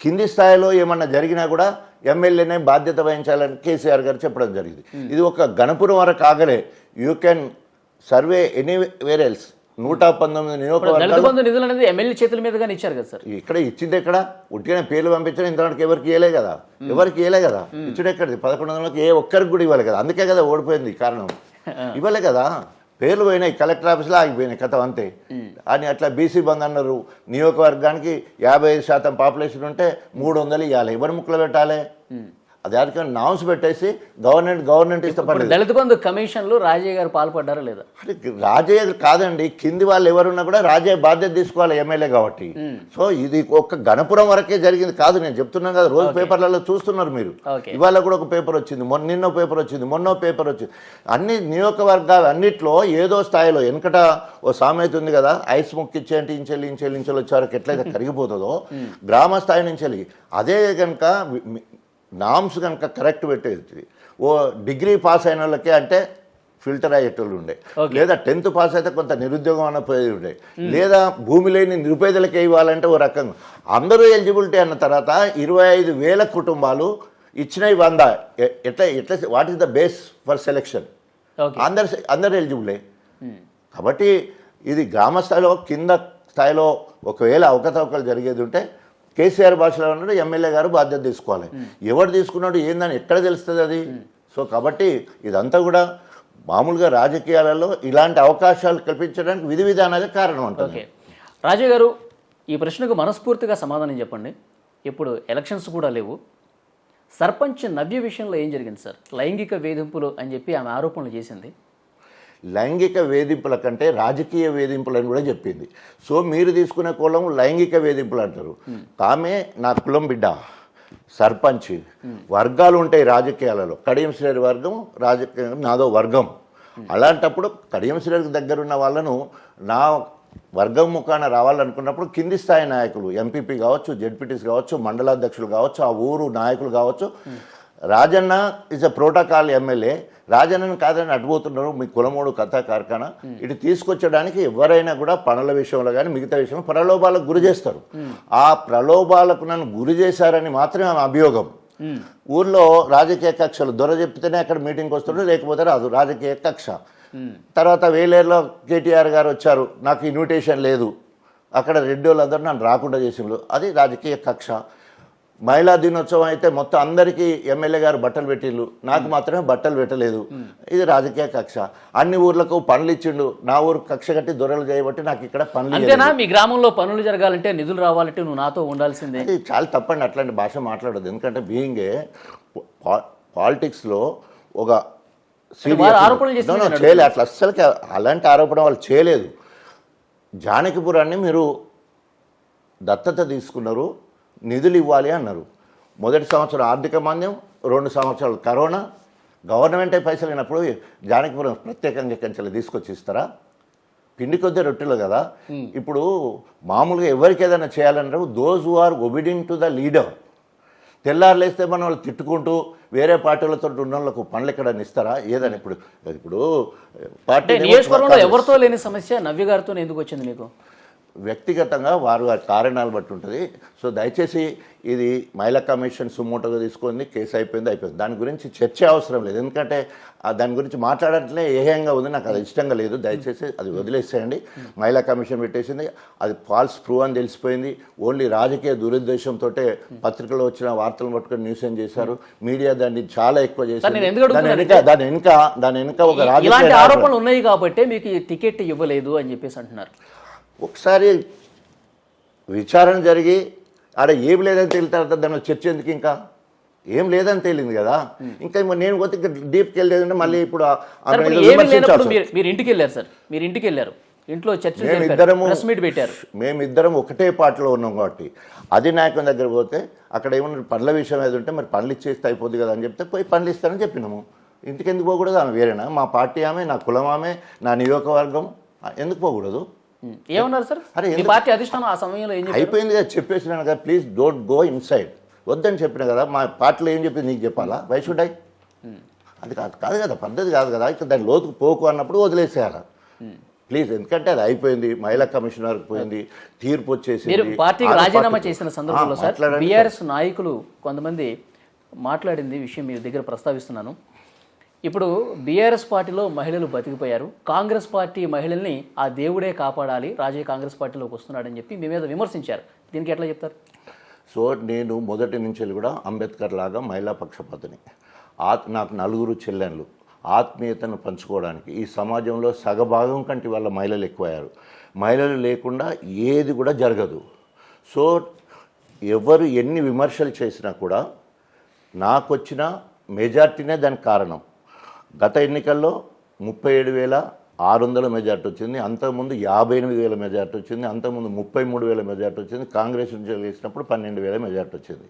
కింది స్థాయిలో ఏమన్నా జరిగినా కూడా ఎమ్మెల్యేనే బాధ్యత వహించాలని కేసీఆర్ గారు చెప్పడం జరిగింది. ఇది ఒక గణపురం వరకు ఆగలే, you can survey anywhere else. 119 నియోజకవర్గాలు దళిత బంధు నిధులు అనేది ఎమ్మెల్యే చేతుల మీదుగానే ఇచ్చారు కదా సార్. ఇక్కడ ఇచ్చింది ఎక్కడ, ఉట్టిగానే పేర్లు పంపించడం ఇంతవరకు ఎవరికి ఇవ్వలే కదా, ఎవరికి ఇవ్వలే కదా. ఇచ్చుడు ఎక్కడిది, 1100కి ఏ ఒక్కరికి కూడా ఇవ్వాలి కదా. అందుకే కదా ఓడిపోయింది కారణం, ఇవ్వలే కదా. పేర్లు పోయినాయి, కలెక్టర్ ఆఫీస్లో ఆగిపోయినాయి, కథ అంతే అని. అట్లా బీసీ బంద్ అన్నారు, నియోజకవర్గానికి 55% పాపులేషన్ ఉంటే 300 ఇవ్వాలి, ఎవరి ముక్కలు పెట్టాలి? అది అధికారం నామ్స్ పెట్టేసి గవర్నమెంట్ ఇస్తే పర్లేదు. దళిత బంధు కమిషన్లు రాజయ్య గారు పాల్పడ్డారా లేదా? అరే రాజయ్య కాదండి, కింది వాళ్ళు ఎవరున్నా కూడా రాజయ్య బాధ్యత తీసుకోవాలి ఎమ్మెల్యే కాబట్టి. సో ఇది ఒక గణపురం వరకే జరిగింది కాదు, నేను చెప్తున్నాను కదా. రోజు పేపర్లలో చూస్తున్నారు మీరు, ఇవాళ కూడా ఒక పేపర్ వచ్చింది, నిన్నో పేపర్ వచ్చింది, మొన్నో పేపర్ వచ్చింది. అన్ని నియోజకవర్గాలు అన్నిట్లో ఏదో స్థాయిలో, వెనకట ఓ సామెత ఉంది కదా, ఐస్ ముక్కిచ్చేంటి ఇంచెల్లి వచ్చేవరకు ఎట్లయితే కరిగిపోతుందో గ్రామ స్థాయి నుంచి అదే కనుక నామ్స్ కనుక కరెక్ట్ పెట్టేది. ఓ డిగ్రీ పాస్ అయిన వాళ్ళకే అంటే ఫిల్టర్ అయ్యేటోళ్ళు ఉండే, లేదా 10th పాస్ అయితే కొంత నిరుద్యోగం అన్న పోయేది ఉండే, లేదా భూమి లేని నిరుపేదలకే ఇవ్వాలంటే ఓ రకంగా. అందరూ ఎలిజిబిలిటీ అన్న తర్వాత 25,000 కుటుంబాలు ఇచ్చినవి 100. ఎట్లా what is the base for selection? అందరు ఎలిజిబులే. కాబట్టి ఇది గ్రామ స్థాయిలో, కింద స్థాయిలో ఒకవేళ అవకతవకలు జరిగేది ఉంటే కేసీఆర్ భాషలో ఉన్నాడు, ఎమ్మెల్యే గారు బాధ్యత తీసుకోవాలి. ఎవరు తీసుకున్నాడు ఏందని ఎక్కడ తెలుస్తుంది అది? సో కాబట్టి ఇదంతా కూడా మామూలుగా రాజకీయాలలో ఇలాంటి అవకాశాలు కల్పించడానికి విధి విధానాలే కారణం అంటుంది. రాజు గారు, ఈ ప్రశ్నకు మనస్ఫూర్తిగా సమాధానం చెప్పండి. ఇప్పుడు ఎలక్షన్స్ కూడా లేవు, సర్పంచ్ నవ్య విషయంలో ఏం జరిగింది సార్? లైంగిక వేధింపులు అని చెప్పి ఆమె ఆరోపణలు చేసింది. లైంగిక వేధింపుల కంటే రాజకీయ వేధింపులు అని కూడా చెప్పింది. సో మీరు తీసుకునే కులం లైంగిక వేధింపులు అంటారు. ఆమె నా కులం బిడ్డ, సర్పంచ్. వర్గాలు ఉంటాయి రాజకీయాలలో, కడియం శ్రేణి వర్గం, రాజకీయం నాదో వర్గం. అలాంటప్పుడు కడియం శ్రేణికి దగ్గరున్న వాళ్ళను నా వర్గం ముఖాన రావాలనుకున్నప్పుడు కింది స్థాయి నాయకులు, ఎంపీపీ కావచ్చు, జెడ్పీటీస్ కావచ్చు, మండలాధ్యక్షులు కావచ్చు, ఆ ఊరు నాయకులు కావచ్చు. Rajanna is a protocol MLA, రాజన్నను కాదని అడ్డుపోతున్నారు మీ కులమోడు కథా కార్ఖానా. ఇటు తీసుకొచ్చడానికి ఎవరైనా కూడా పనుల విషయంలో కానీ మిగతా విషయంలో ప్రలోభాలకు గురి చేస్తారు. ఆ ప్రలోభాలకు నన్ను గురి చేశారని మాత్రమే ఆమె అభియోగం. ఊర్లో రాజకీయ కక్షలు దొర చెప్తేనే అక్కడ మీటింగ్కి వస్తాడు, లేకపోతే రాదు, రాజకీయ కక్ష. తర్వాత వేలేరులో కేటీఆర్ గారు వచ్చారు, నాకు ఇన్విటేషన్ లేదు, అక్కడ రెడ్డి వాళ్ళందరూ నన్ను రాకుండా చేసిండ్రు, అది రాజకీయ కక్ష. మహిళా దినోత్సవం అయితే మొత్తం అందరికీ ఎమ్మెల్యే గారు బట్టలు పెట్టిళ్ళు, నాకు మాత్రమే బట్టలు పెట్టలేదు, ఇది రాజకీయ కక్ష. అన్ని ఊర్లకు పనులు ఇచ్చిండు, నా ఊరు కక్ష కట్టి దొరలు చేయబట్టి నాకు ఇక్కడ పనులు. అంతేనా? మీ గ్రామంలో పనులు జరగాలంటే నిధులు రావాలంటే నువ్వు నాతో ఉండాల్సిందే. అది చాలా తప్పండి, అట్లాంటి భాష మాట్లాడదు. ఎందుకంటే బీయింగే పాలిటిక్స్లో ఒక చేయలేదు, అట్లా అస్సలకి అలాంటి ఆరోపణ వాళ్ళు చేయలేదు. జానకిపురాన్ని మీరు దత్తత తీసుకున్నారు, నిధులు ఇవ్వాలి అన్నారు. మొదటి సంవత్సరం ఆర్థిక మాంద్యం, 2 సంవత్సరాలు కరోనా, గవర్నమెంటే పైసలు అయినప్పుడు జానకిపురం ప్రత్యేకంగా కంచెలు తీసుకొచ్చి ఇస్తారా? పిండి కొద్ది రొట్టెలు కదా. ఇప్పుడు మామూలుగా ఎవరికి ఏదైనా చేయాలన్నారు, those who are obedient to the leader. తెల్లారులేస్తే మనం వాళ్ళు తిట్టుకుంటూ వేరే పార్టీలతో ఉన్న వాళ్ళకు పనులు ఎక్కడన్నా ఇస్తారా? ఏదని ఇప్పుడు పార్టీ నియోజకవర్గంలో ఎవరితో లేని సమస్య నవ్య గారితో ఎందుకు వచ్చింది మీకు? వ్యక్తిగతంగా వారు ఆ కారణాలు బట్టి ఉంటుంది. సో దయచేసి ఇది మహిళా కమిషన్ సుమోటోగా తీసుకుంది, కేసు అయిపోయింది. దాని గురించి చర్చ అవసరం లేదు, ఎందుకంటే దాని గురించి మాట్లాడట్లే ఏహంగా ఉంది, నాకు అది ఇష్టంగా లేదు. దయచేసి అది వదిలేసేయండి. మహిళా కమిషన్ పెట్టేసింది, అది ఫాల్స్ ప్రూవ్ అని తెలిసిపోయింది. ఓన్లీ రాజకీయ దురుద్దేశంతో పత్రికలో వచ్చిన వార్తలను పట్టుకొని న్యూస్ ఏం చేశారు, మీడియా దాన్ని చాలా ఎక్కువ చేశారు. దాని వెనుక ఒక ఇలాంటి ఆరోపణలు ఉన్నాయి కాబట్టి మీకు ఈ టికెట్ ఇవ్వలేదు అని చెప్పేసి అంటున్నారు. ఒకసారి విచారణ జరిగి ఆడ ఏం లేదని తేలిన తర్వాత దాని చర్చ ఎందుకు? ఇంకా ఏం లేదని తేలింది కదా. ఇంకా నేను పోతే డీప్కి వెళ్ళలేదంటే మళ్ళీ ఇప్పుడు మీరు ఇంటికి వెళ్ళారు సార్, మీరు ఇంటికి వెళ్ళారు, ఇంట్లో చర్చ పెట్టారు. మేమిద్దరం ఒకటే పార్టీలో ఉన్నాం కాబట్టి అధినాయకం దగ్గర పోతే అక్కడ ఏమన్నా పనుల విషయం ఏది ఉంటే మరి పనులు ఇచ్చేస్తే అయిపోద్ది కదా అని చెప్తే పోయి పనులు ఇస్తానని చెప్పినాము. ఇంటికి ఎందుకు పోకూడదు? ఆమె వేరేనా? మా పార్టీ ఆమె, నా కులం ఆమె, నా నియోజకవర్గం, ఎందుకు పోకూడదు? ఏమన్నారు సార్? అరే పార్టీ అధిష్టానం ఆ సమయంలో ఏం అయిపోయింది కదా, చెప్పేసినాను కదా, ప్లీజ్ డోంట్ గో ఇన్సైడ్, వద్దని చెప్పిన కదా. మా పార్టీలో ఏం చెప్పింది నీకు చెప్పాలా? Why should I? అది కాదు కదా, పద్ధతి కాదు కదా. ఇక దాని లోతుకు పోకు అన్నప్పుడు వదిలేసేయాలి ప్లీజ్. ఎందుకంటే అది అయిపోయింది, మహిళా కమిషనర్కి పోయింది, తీర్పు వచ్చేసి. మీరు పార్టీకి రాజీనామా చేసిన సందర్భంలో సార్ బీఆర్ఎస్ నాయకులు కొంతమంది మాట్లాడింది విషయం మీ దగ్గర ప్రస్తావిస్తున్నాను. ఇప్పుడు బీఆర్ఎస్ పార్టీలో మహిళలు బతికిపోయారు, కాంగ్రెస్ పార్టీ మహిళల్ని ఆ దేవుడే కాపాడాలి, రాజే కాంగ్రెస్ పార్టీలోకి వస్తున్నాడని చెప్పి మీ మీద విమర్శించారు. దీనికి ఎట్లా చెప్తారు? సో నేను మొదటి నుంచి కూడా అంబేద్కర్ లాగా మహిళా పక్షపాతిని. నాకు 4 చెల్లెళ్ళు. ఆత్మీయతను పంచుకోవడానికి ఈ సమాజంలో సగభాగం కంటే వాళ్ళ మహిళలు ఎక్కువయ్యారు. మహిళలు లేకుండా ఏది కూడా జరగదు. సో ఎవరు ఎన్ని విమర్శలు చేసినా కూడా నాకు వచ్చిన మెజార్టీనే దానికి కారణం. గత ఎన్నికల్లో 37,600 మెజార్టీ వచ్చింది, అంతకుముందు 58,000 మెజార్టీ వచ్చింది, అంతకుముందు 33,000 మెజార్టీ వచ్చింది, కాంగ్రెస్ నుంచి వేసినప్పుడు 12,000 మెజార్టీ వచ్చింది.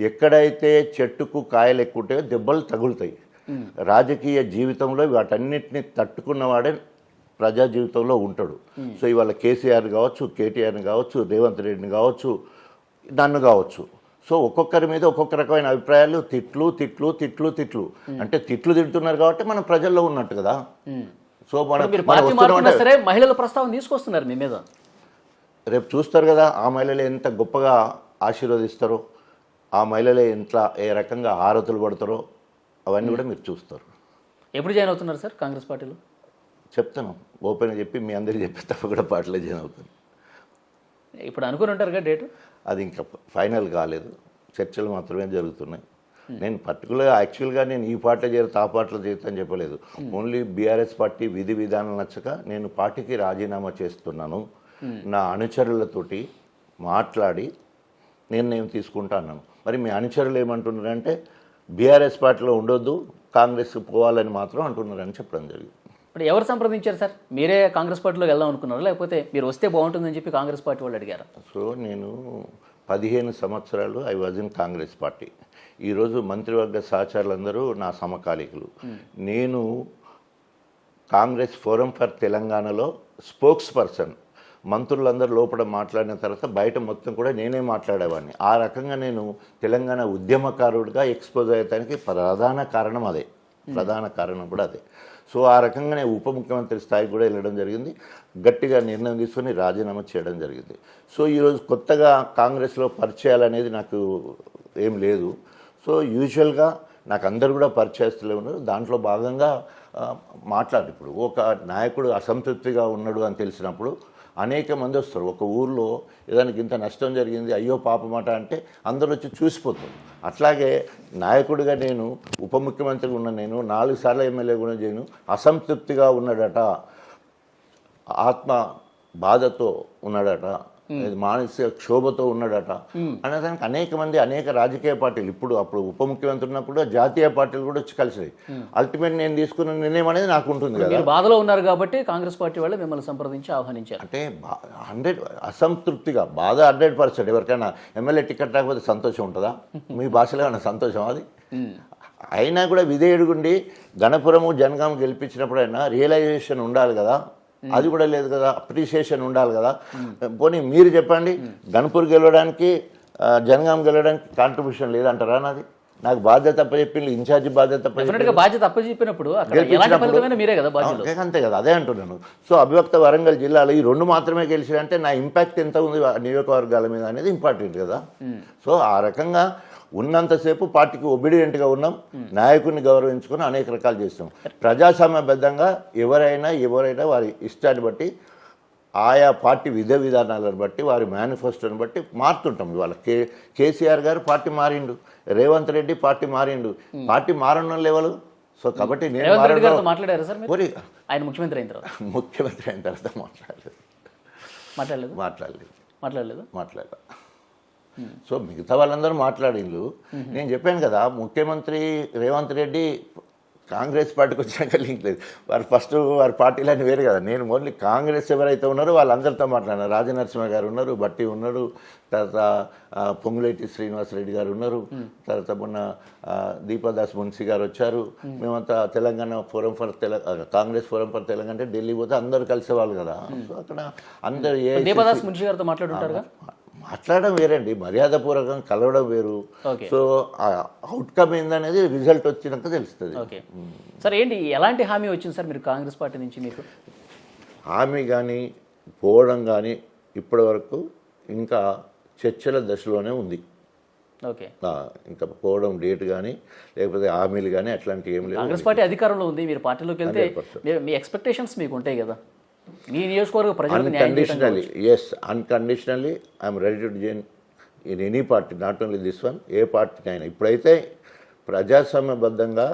ఎక్కడైతే చెట్టుకు కాయలు ఎక్కువ ఉంటాయో దెబ్బలు తగులుతాయి. రాజకీయ జీవితంలో వాటన్నిటిని తట్టుకున్నవాడే ప్రజా జీవితంలో ఉంటాడు. సో ఇవాళ కేసీఆర్ కావచ్చు, కేటీఆర్ని కావచ్చు, రేవంత్ రెడ్డిని కావచ్చు, నన్ను కావచ్చు. సో ఒక్కొక్కరి మీద ఒక్కొక్క రకమైన అభిప్రాయాలు, తిట్లు తిట్లు తిట్లు తిట్లు అంటే తిట్లు తిడుతున్నారు కాబట్టి మనం ప్రజల్లో ఉన్నట్టు కదా. సో సరే మహిళల ప్రస్తావన తీసుకొస్తున్నారు మీ మీద, రేపు చూస్తారు కదా ఆ మహిళలు ఎంత గొప్పగా ఆశీర్వదిస్తారో, ఆ మహిళలే ఏ రకంగా హారతులు పడతారో అవన్నీ కూడా మీరు చూస్తారు. ఎప్పుడు జాయిన్ అవుతున్నారు సార్ కాంగ్రెస్ పార్టీలో? చెప్తాను, ఓపెన్గా చెప్పి మీ అందరికీ చెప్పి తప్ప కూడా పార్టీలో జాయిన్ అవుతాను. ఇప్పుడు అనుకుని ఉంటారు కదా డేటు? అది ఇంకా ఫైనల్ కాలేదు, చర్చలు మాత్రమే జరుగుతున్నాయి. నేను పర్టికులర్గా యాక్చువల్గా నేను ఈ పార్టీలో చేరుతా ఆ పార్టీలో చేరుతాను చెప్పలేదు. ఓన్లీ బీఆర్ఎస్ పార్టీ విధి విధానాలు నచ్చక నేను పార్టీకి రాజీనామా చేస్తున్నాను, నా అనుచరులతోటి మాట్లాడి నిర్ణయం తీసుకుంటా అన్నాను. మరి మీ అనుచరులు ఏమంటున్నారంటే బీఆర్ఎస్ పార్టీలో ఉండొద్దు, కాంగ్రెస్కి పోవాలని మాత్రం అంటున్నారని చెప్పడం జరిగింది. ఇప్పుడు ఎవరు సంప్రదించారు సార్? మీరే కాంగ్రెస్ పార్టీలోకి వెళ్దాం అనుకున్నారు, లేకపోతే మీరు వస్తే బాగుంటుందని చెప్పి కాంగ్రెస్ పార్టీ వాళ్ళు అడిగారు? సో నేను 15 సంవత్సరాలు I was in Congress party. ఈరోజు మంత్రివర్గ సహచరులందరూ నా సమకాలీకులు. నేను కాంగ్రెస్ ఫోరం ఫర్ తెలంగాణలో స్పోక్స్ పర్సన్. మంత్రులందరూ లోపల మాట్లాడిన తర్వాత బయట మొత్తం కూడా నేనే మాట్లాడేవాడిని. ఆ రకంగా నేను తెలంగాణ ఉద్యమకారుడిగా ఎక్స్పోజ్ అయ్యడానికి ప్రధాన కారణం అదే, ప్రధాన కారణం కూడా అదే. సో ఆ రకంగానే ఉప ముఖ్యమంత్రి స్థాయికి కూడా వెళ్ళడం జరిగింది, గట్టిగా నిర్ణయం తీసుకొని రాజీనామా చేయడం జరిగింది. సో ఈరోజు కొత్తగా కాంగ్రెస్లో పరిచయాలు అనేది నాకు ఏం లేదు. సో యూజువల్గా నాకు అందరు కూడా పరిచయస్తులే ఉన్నారు. దాంట్లో భాగంగా మాట్లాడు. ఇప్పుడు ఒక నాయకుడు అసంతృప్తిగా ఉన్నాడు అని తెలిసినప్పుడు అనేక మంది వస్తారు. ఒక ఊర్లో ఏదానికి ఇంత నష్టం జరిగింది, అయ్యో పాపమాట అంటే అందరూ వచ్చి చూసిపోతారు. అట్లాగే నాయకుడిగా నేను ఉప ముఖ్యమంత్రిగా ఉన్న నేను 4 సార్లు ఎమ్మెల్యే కూడా చేయను, అసంతృప్తిగా ఉన్నాడట, ఆత్మ బాధతో ఉన్నాడట, మానసిక క్షోభతో ఉన్నాడట అనేదానికి అనేక మంది అనేక రాజకీయ పార్టీలు అప్పుడు ఉప ముఖ్యమంత్రి ఉన్నప్పుడు జాతీయ పార్టీలు కూడా వచ్చి కలిసినాయి. అల్టిమేట్ నేను తీసుకున్న నిర్ణయం అనేది నాకు ఉంటుంది కదా. బాధలో ఉన్నారు కాబట్టి కాంగ్రెస్ పార్టీ వాళ్ళు మిమ్మల్ని సంప్రదించి ఆహ్వానించారు. అంటే 100 అసంతృప్తిగా బాధ 100%. ఎవరికైనా ఎమ్మెల్యే టికెట్ రాకపోతే సంతోషం ఉంటుందా? మీ భాషలో ఏమైనా సంతోషం అది? అయినా కూడా విధేయుడుగుండి గణపురము జనగాం గెలిపించినప్పుడైనా రియలైజేషన్ ఉండాలి కదా, అది కూడా లేదు కదా, అప్రిషియేషన్ ఉండాలి కదా. పోనీ మీరు చెప్పండి, గణపూర్ గెలవడానికి జనగాం గెలవడానికి కాంట్రిబ్యూషన్ లేదంటారా? నాది నాకు బాధ్యత అప్పచెప్పిండు, ఇన్ఛార్జి బాధ్యత డెఫినెట్ గా బాధ్యత అప్పచెప్పినప్పుడు అక్కడ ఎలాంటి ఫలితమైనా మీరే కదా బాధ్యత. అంతే కదా, అదే అంటున్నాను. సో అవిభక్త వరంగల్ జిల్లాలో ఈ 2 మాత్రమే గెలిచారంటే నా ఇంపాక్ట్ ఎంత ఉంది నియోజకవర్గాల మీద అనేది ఇంపార్టెంట్ కదా. సో ఆ రకంగా ఉన్నంతసేపు పార్టీకి ఒబిడియంట్గా ఉన్నాం, నాయకుడిని గౌరవించుకుని అనేక రకాలు చేస్తాం. ప్రజాస్వామ్యబద్ధంగా ఎవరైనా వారి ఇష్టాన్ని బట్టి ఆయా పార్టీ విధానాలను బట్టి వారి మేనిఫెస్టోని బట్టి మారుతుంటాం. ఇవాళ కేసీఆర్ గారు పార్టీ మారిండు, రేవంత్ రెడ్డి పార్టీ మారిండు, పార్టీ మారడం లెవెల్. సో కాబట్టి నేను మాట్లాడారు సార్ ఆయన ముఖ్యమంత్రి అయిన తర్వాత మాట్లాడలేదు. సో మిగతా వాళ్ళందరూ మాట్లాడిండ్రు. నేను చెప్పాను కదా, ముఖ్యమంత్రి రేవంత్ రెడ్డి కాంగ్రెస్ పార్టీకి వచ్చినాక లింక్ లేదు. వారి పార్టీలన్నీ వేరు కదా. నేను ఓన్లీ కాంగ్రెస్ ఎవరైతే ఉన్నారో వాళ్ళందరితో మాట్లాడినా. రాజనరసింహ గారు ఉన్నారు, బట్టి ఉన్నాడు, తర్వాత పొంగులేటి శ్రీనివాసరెడ్డి గారు ఉన్నారు, తర్వాత మొన్న దీపాదాస్ మున్సీ గారు వచ్చారు. మేమంతా తెలంగాణ కాంగ్రెస్ ఫోరం ఫర్ తెలంగాణ అంటే ఢిల్లీ పోతే అందరూ కలిసేవాళ్ళు కదా. సో అక్కడ అందరు దీపాదాస్ మున్సీ గారితో మాట్లాడుంటారు. మాట్లాడడం వేరండి, మర్యాదపూర్వకంగా కలవడం వేరు. సో అవుట్కమ్ ఏందనేది రిజల్ట్ వచ్చినాక తెలుస్తుంది. సార్ ఏంటి ఎలాంటి హామీ వచ్చింది సార్ మీరు కాంగ్రెస్ పార్టీ నుంచి? మీకు హామీ కానీ పోవడం కానీ ఇప్పటి వరకు ఇంకా చర్చల దశలోనే ఉంది. ఇంకా పోవడం డేట్ కానీ లేకపోతే హామీలు కానీ అట్లాంటివి ఏం లేదు. కాంగ్రెస్ పార్టీ అధికారంలో ఉంది, మీరు పార్టీలోకి వెళ్తే మీ ఎక్స్పెక్టేషన్స్ మీకు ఉంటాయి కదా. మీ నియోజకవర్గ ప్రజలకు unconditionally I'm ready to join in any party, not only this one, ఏ పార్టీకైనా. ఇప్పుడైతే ప్రజాస్వామ్యబద్ధంగా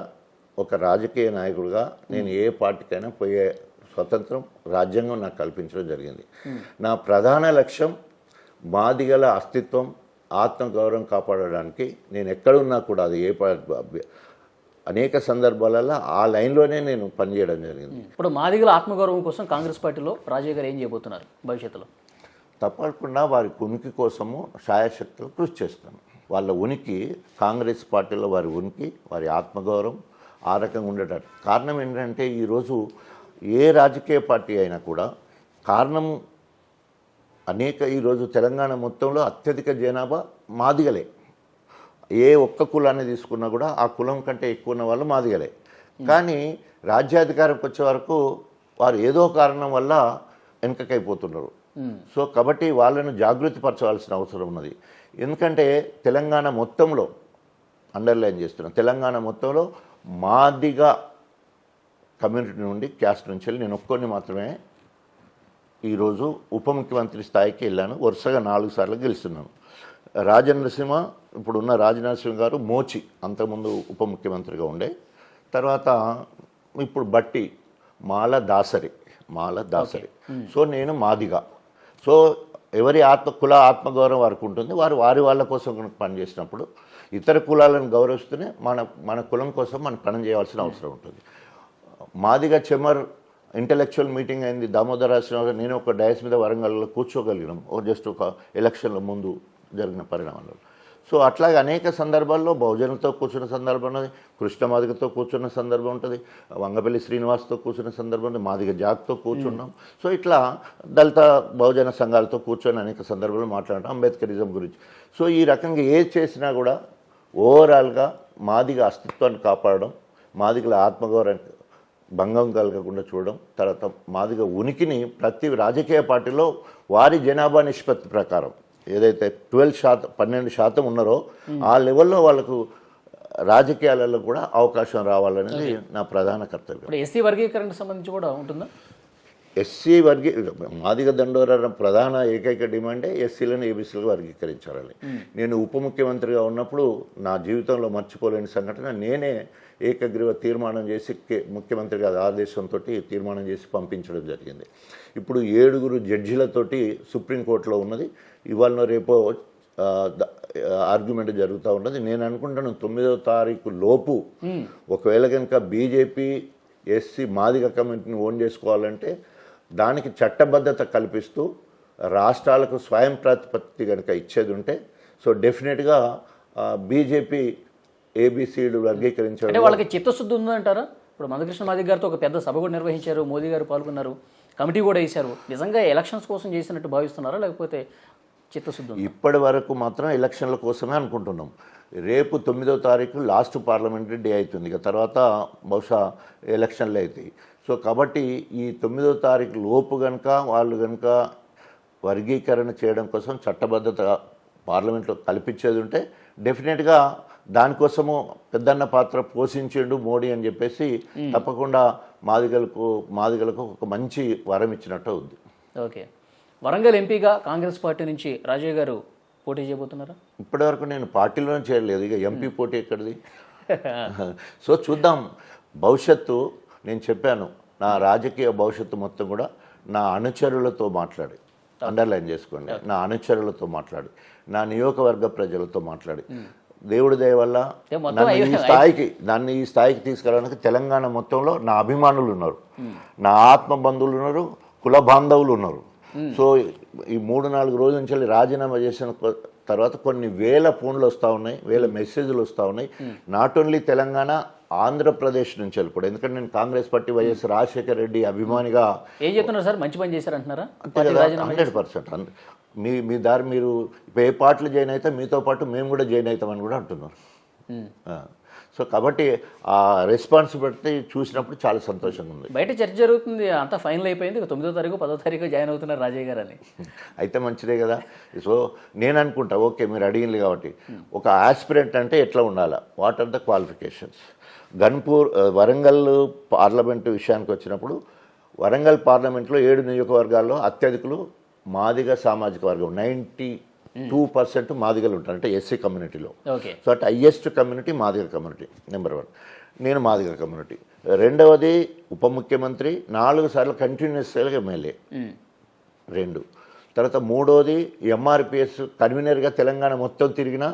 ఒక రాజకీయ నాయకుడిగా నేను ఏ పార్టీకైనా పోయే స్వతంత్రం రాజ్యాంగం నాకు కల్పించడం జరిగింది. నా ప్రధాన లక్ష్యం మాదిగల అస్తిత్వం, ఆత్మగౌరవం కాపాడడానికి నేను ఎక్కడున్నా కూడా అది అనేక సందర్భాలలో ఆ లైన్లోనే నేను పనిచేయడం జరిగింది. ఇప్పుడు మాదిగల ఆత్మగౌరవం కోసం కాంగ్రెస్ పార్టీలో రాజయ్య గారు ఏం చేయబోతున్నారు భవిష్యత్తులో? తప్పకుండా వారి ఉనికి కోసము శాయశక్తులు కృషి చేస్తాను. వాళ్ళ ఉనికి, కాంగ్రెస్ పార్టీలో వారి ఉనికి, వారి ఆత్మగౌరవం ఆ రకంగా ఉండేటట్టు. కారణం ఏంటంటే ఈరోజు ఏ రాజకీయ పార్టీ అయినా కూడా కారణం ఈరోజు తెలంగాణ మొత్తంలో అత్యధిక జనాభా మాదిగలే. ఏ ఒక్క కులాన్ని తీసుకున్నా కూడా ఆ కులం కంటే ఎక్కువ ఉన్న వాళ్ళు మాదిగలే. కానీ రాజ్యాధికారంకి వచ్చే వరకు వారు ఏదో కారణం వల్ల వెనుకకైపోతున్నారు. సో కాబట్టి వాళ్ళను జాగృతి పరచవలసిన అవసరం ఉన్నది. ఎందుకంటే తెలంగాణ మొత్తంలో, అండర్లైన్ చేస్తున్నాను, తెలంగాణ మొత్తంలో మాదిగ కమ్యూనిటీ నుండి, క్యాస్ట్ నుంచి వెళ్ళి నేను ఒక్కొన్ని మాత్రమే ఈరోజు ఉప ముఖ్యమంత్రి స్థాయికి వెళ్ళాను. వరుసగా 4 సార్లు గెలుస్తున్నాను. రాజనరసింహ, ఇప్పుడున్న రాజనరసింహ గారు మోచి, అంతకుముందు ఉప ముఖ్యమంత్రిగా ఉండే, తర్వాత ఇప్పుడు బట్టి మాల దాసరి. సో నేను మాదిగా. సో ఎవరి కుల ఆత్మగౌరవం వారికి ఉంటుంది. వారి వాళ్ళ కోసం పనిచేసినప్పుడు ఇతర కులాలను గౌరవిస్తూనే మన కులం కోసం మనం పని చేయాల్సిన అవసరం ఉంటుంది. మాదిగా చెమర్ ఇంటలెక్చువల్ మీటింగ్ అయింది దామోదరాశ్రమ. నేను ఒక డయాస్ మీద వరంగల్లో కూర్చోగలిగినాం జస్ట్ ఒక ఎలక్షన్ల ముందు జరిగిన పరిణామాలు. సో అట్లాగే అనేక సందర్భాల్లో బహుజనులతో కూర్చున్న సందర్భం ఉన్నది, కృష్ణ మాదిగతో కూర్చున్న సందర్భం ఉంటుంది, వంగపల్లి శ్రీనివాస్తో కూర్చున్న సందర్భం ఉంటుంది, మాదిగ జాగ్తో కూర్చున్నాం. సో ఇట్లా దళిత బహుజన సంఘాలతో కూర్చొని అనేక సందర్భాలు మాట్లాడటం అంబేద్కరిజం గురించి. సో ఈ రకంగా ఏది చేసినా కూడా ఓవరాల్గా మాదిగ అస్తిత్వాన్ని కాపాడడం, మాదిగల ఆత్మగౌరవం భంగం కలగకుండా చూడడం, తర్వాత మాదిగ ఉనికిని ప్రతి రాజకీయ పార్టీలో వారి జనాభా నిష్పత్తి ప్రకారం ఏదైతే 12% ఉన్నారో ఆ లెవెల్లో వాళ్ళకు రాజకీయాలలో కూడా అవకాశం రావాలనేది నా ప్రధాన కర్తవ్యం. ఎస్సీ వర్గీకరణకు సంబంధించి కూడా ఉంటుందా? ఎస్సీ మాదిగ దండోర ప్రధాన ఏకైక డిమాండే ఎస్సీలను ఏబీసీలుగా వర్గీకరించాలని. నేను ఉప ముఖ్యమంత్రిగా ఉన్నప్పుడు నా జీవితంలో మర్చిపోలేని సంఘటన, నేనే ఏకగ్రీవ తీర్మానం చేసి ముఖ్యమంత్రి గారి ఆదేశంతో తీర్మానం చేసి పంపించడం జరిగింది. ఇప్పుడు 7 జడ్జీలతోటి సుప్రీంకోర్టులో ఉన్నది. ఇవాళ రేపో ఆర్గ్యుమెంట్ జరుగుతూ ఉన్నది. నేను అనుకుంటాను 9వ తారీఖు లోపు ఒకవేళ కనుక బీజేపీ ఎస్సీ మాదిగ కమ్యూనిటీని ఓన్ చేసుకోవాలంటే దానికి చట్టబద్ధత కల్పిస్తూ రాష్ట్రాలకు స్వయం ప్రతిపత్తి కనుక ఇచ్చేది ఉంటే, సో డెఫినెట్గా బీజేపీ ఏబీసీలు వర్గీకరించారు. అంటే వాళ్ళకి చిత్తశుద్ధి ఉందంటారా? ఇప్పుడు మందకృష్ణ మాదిగ గారితో ఒక పెద్ద సభ కూడా నిర్వహించారు, మోదీ గారు పాల్గొన్నారు, కమిటీ కూడా వేశారు. నిజంగా ఎలక్షన్స్ కోసం చేసినట్టు భావిస్తున్నారా లేకపోతే చిత్తశుద్ధి? ఇప్పటి వరకు మాత్రం ఎలక్షన్ల కోసమే అనుకుంటున్నాం. రేపు 9వ తారీఖు లాస్ట్ పార్లమెంటరీ డే అవుతుంది, ఇక తర్వాత బహుశా ఎలక్షన్లు అవుతాయి. సో కాబట్టి ఈ 9వ తారీఖు లోపు కనుక వాళ్ళు కనుక వర్గీకరణ చేయడం కోసం చట్టబద్ధత పార్లమెంట్లో కల్పించేది ఉంటే డెఫినెట్గా దానికోసము పెద్దన్న పాత్ర పోషించిండు మోడీ అని చెప్పేసి తప్పకుండా మాదిగలకు ఒక మంచి వరం ఇచ్చినట్టు ఉంది. ఓకే, వరంగల్ ఎంపీగా కాంగ్రెస్ పార్టీ నుంచి రాజయ్య గారు పోటీ చేయబోతున్నారా? ఇప్పటివరకు నేను పార్టీలోనే చేయలేదు, ఇక ఎంపీ పోటీ ఎక్కడిది. సో చూద్దాం భవిష్యత్తు. నేను చెప్పాను, నా రాజకీయ భవిష్యత్తు మొత్తం కూడా నా అనుచరులతో మాట్లాడి, అండర్లైన్ చేసుకోండి, నా అనుచరులతో మాట్లాడి, నా నియోజకవర్గ ప్రజలతో మాట్లాడి, దేవుడి దయ వల్ల నన్ను ఈ స్థాయికి తీసుకురావడానికి తెలంగాణ మొత్తంలో నా అభిమానులు ఉన్నారు, నా ఆత్మ బంధువులు ఉన్నారు, కుల బాంధవులు ఉన్నారు. సో ఈ 3-4 రోజుల నుంచి రాజీనామా చేసిన తర్వాత కొన్ని వేల ఫోన్లు వస్తూ ఉన్నాయి, వేల మెసేజ్లు వస్తూ ఉన్నాయి. నాట్ ఓన్లీ తెలంగాణ, ఆంధ్రప్రదేశ్ నుంచి వెళ్ళి కూడా. ఎందుకంటే నేను కాంగ్రెస్ పార్టీ వైఎస్ రాజశేఖర రెడ్డి అభిమానిగా. ఏం చెప్తున్నారు సార్, మంచి పని చేశారంటున్నారా? 100%. మీ దారి మీరు ఏ పార్టీలు జాయిన్ అయితే మీతో పాటు మేము కూడా జాయిన్ అవుతామని కూడా అంటున్నారు. సో కాబట్టి ఆ రెస్పాన్సిబిలిటీ చూసినప్పుడు చాలా సంతోషంగా ఉంది. బయట చర్చ జరుగుతుంది, అంతా ఫైనల్ అయిపోయింది, 9వ తారీఖు 10వ తారీఖు జాయిన్ అవుతున్నారు రాజయ్య గారు అని. అయితే మంచిదే కదా. సో నేను అనుకుంటా, ఓకే మీరు అడిగింది కాబట్టి, ఒక ఆస్పిరెంట్ అంటే ఎట్లా ఉండాలా, what are the qualifications. Warangal parliament విషయానికి వచ్చినప్పుడు, వరంగల్ పార్లమెంట్లో 7 నియోజకవర్గాల్లో అత్యధికులు మాదిగ సామాజిక వర్గం, 92% మాదిగలు ఉంటారు, అంటే ఎస్సీ కమ్యూనిటీలో. So at highest community Madiga community, number 1. నేను మాదిగ కమ్యూనిటీ. రెండవది ఉప ముఖ్యమంత్రి, 4 సార్లు కంటిన్యూస్గా ఎమ్మెల్యే, 2. తర్వాత మూడోది ఎంఆర్పిఎస్ కన్వీనర్గా తెలంగాణ మొత్తం తిరిగిన,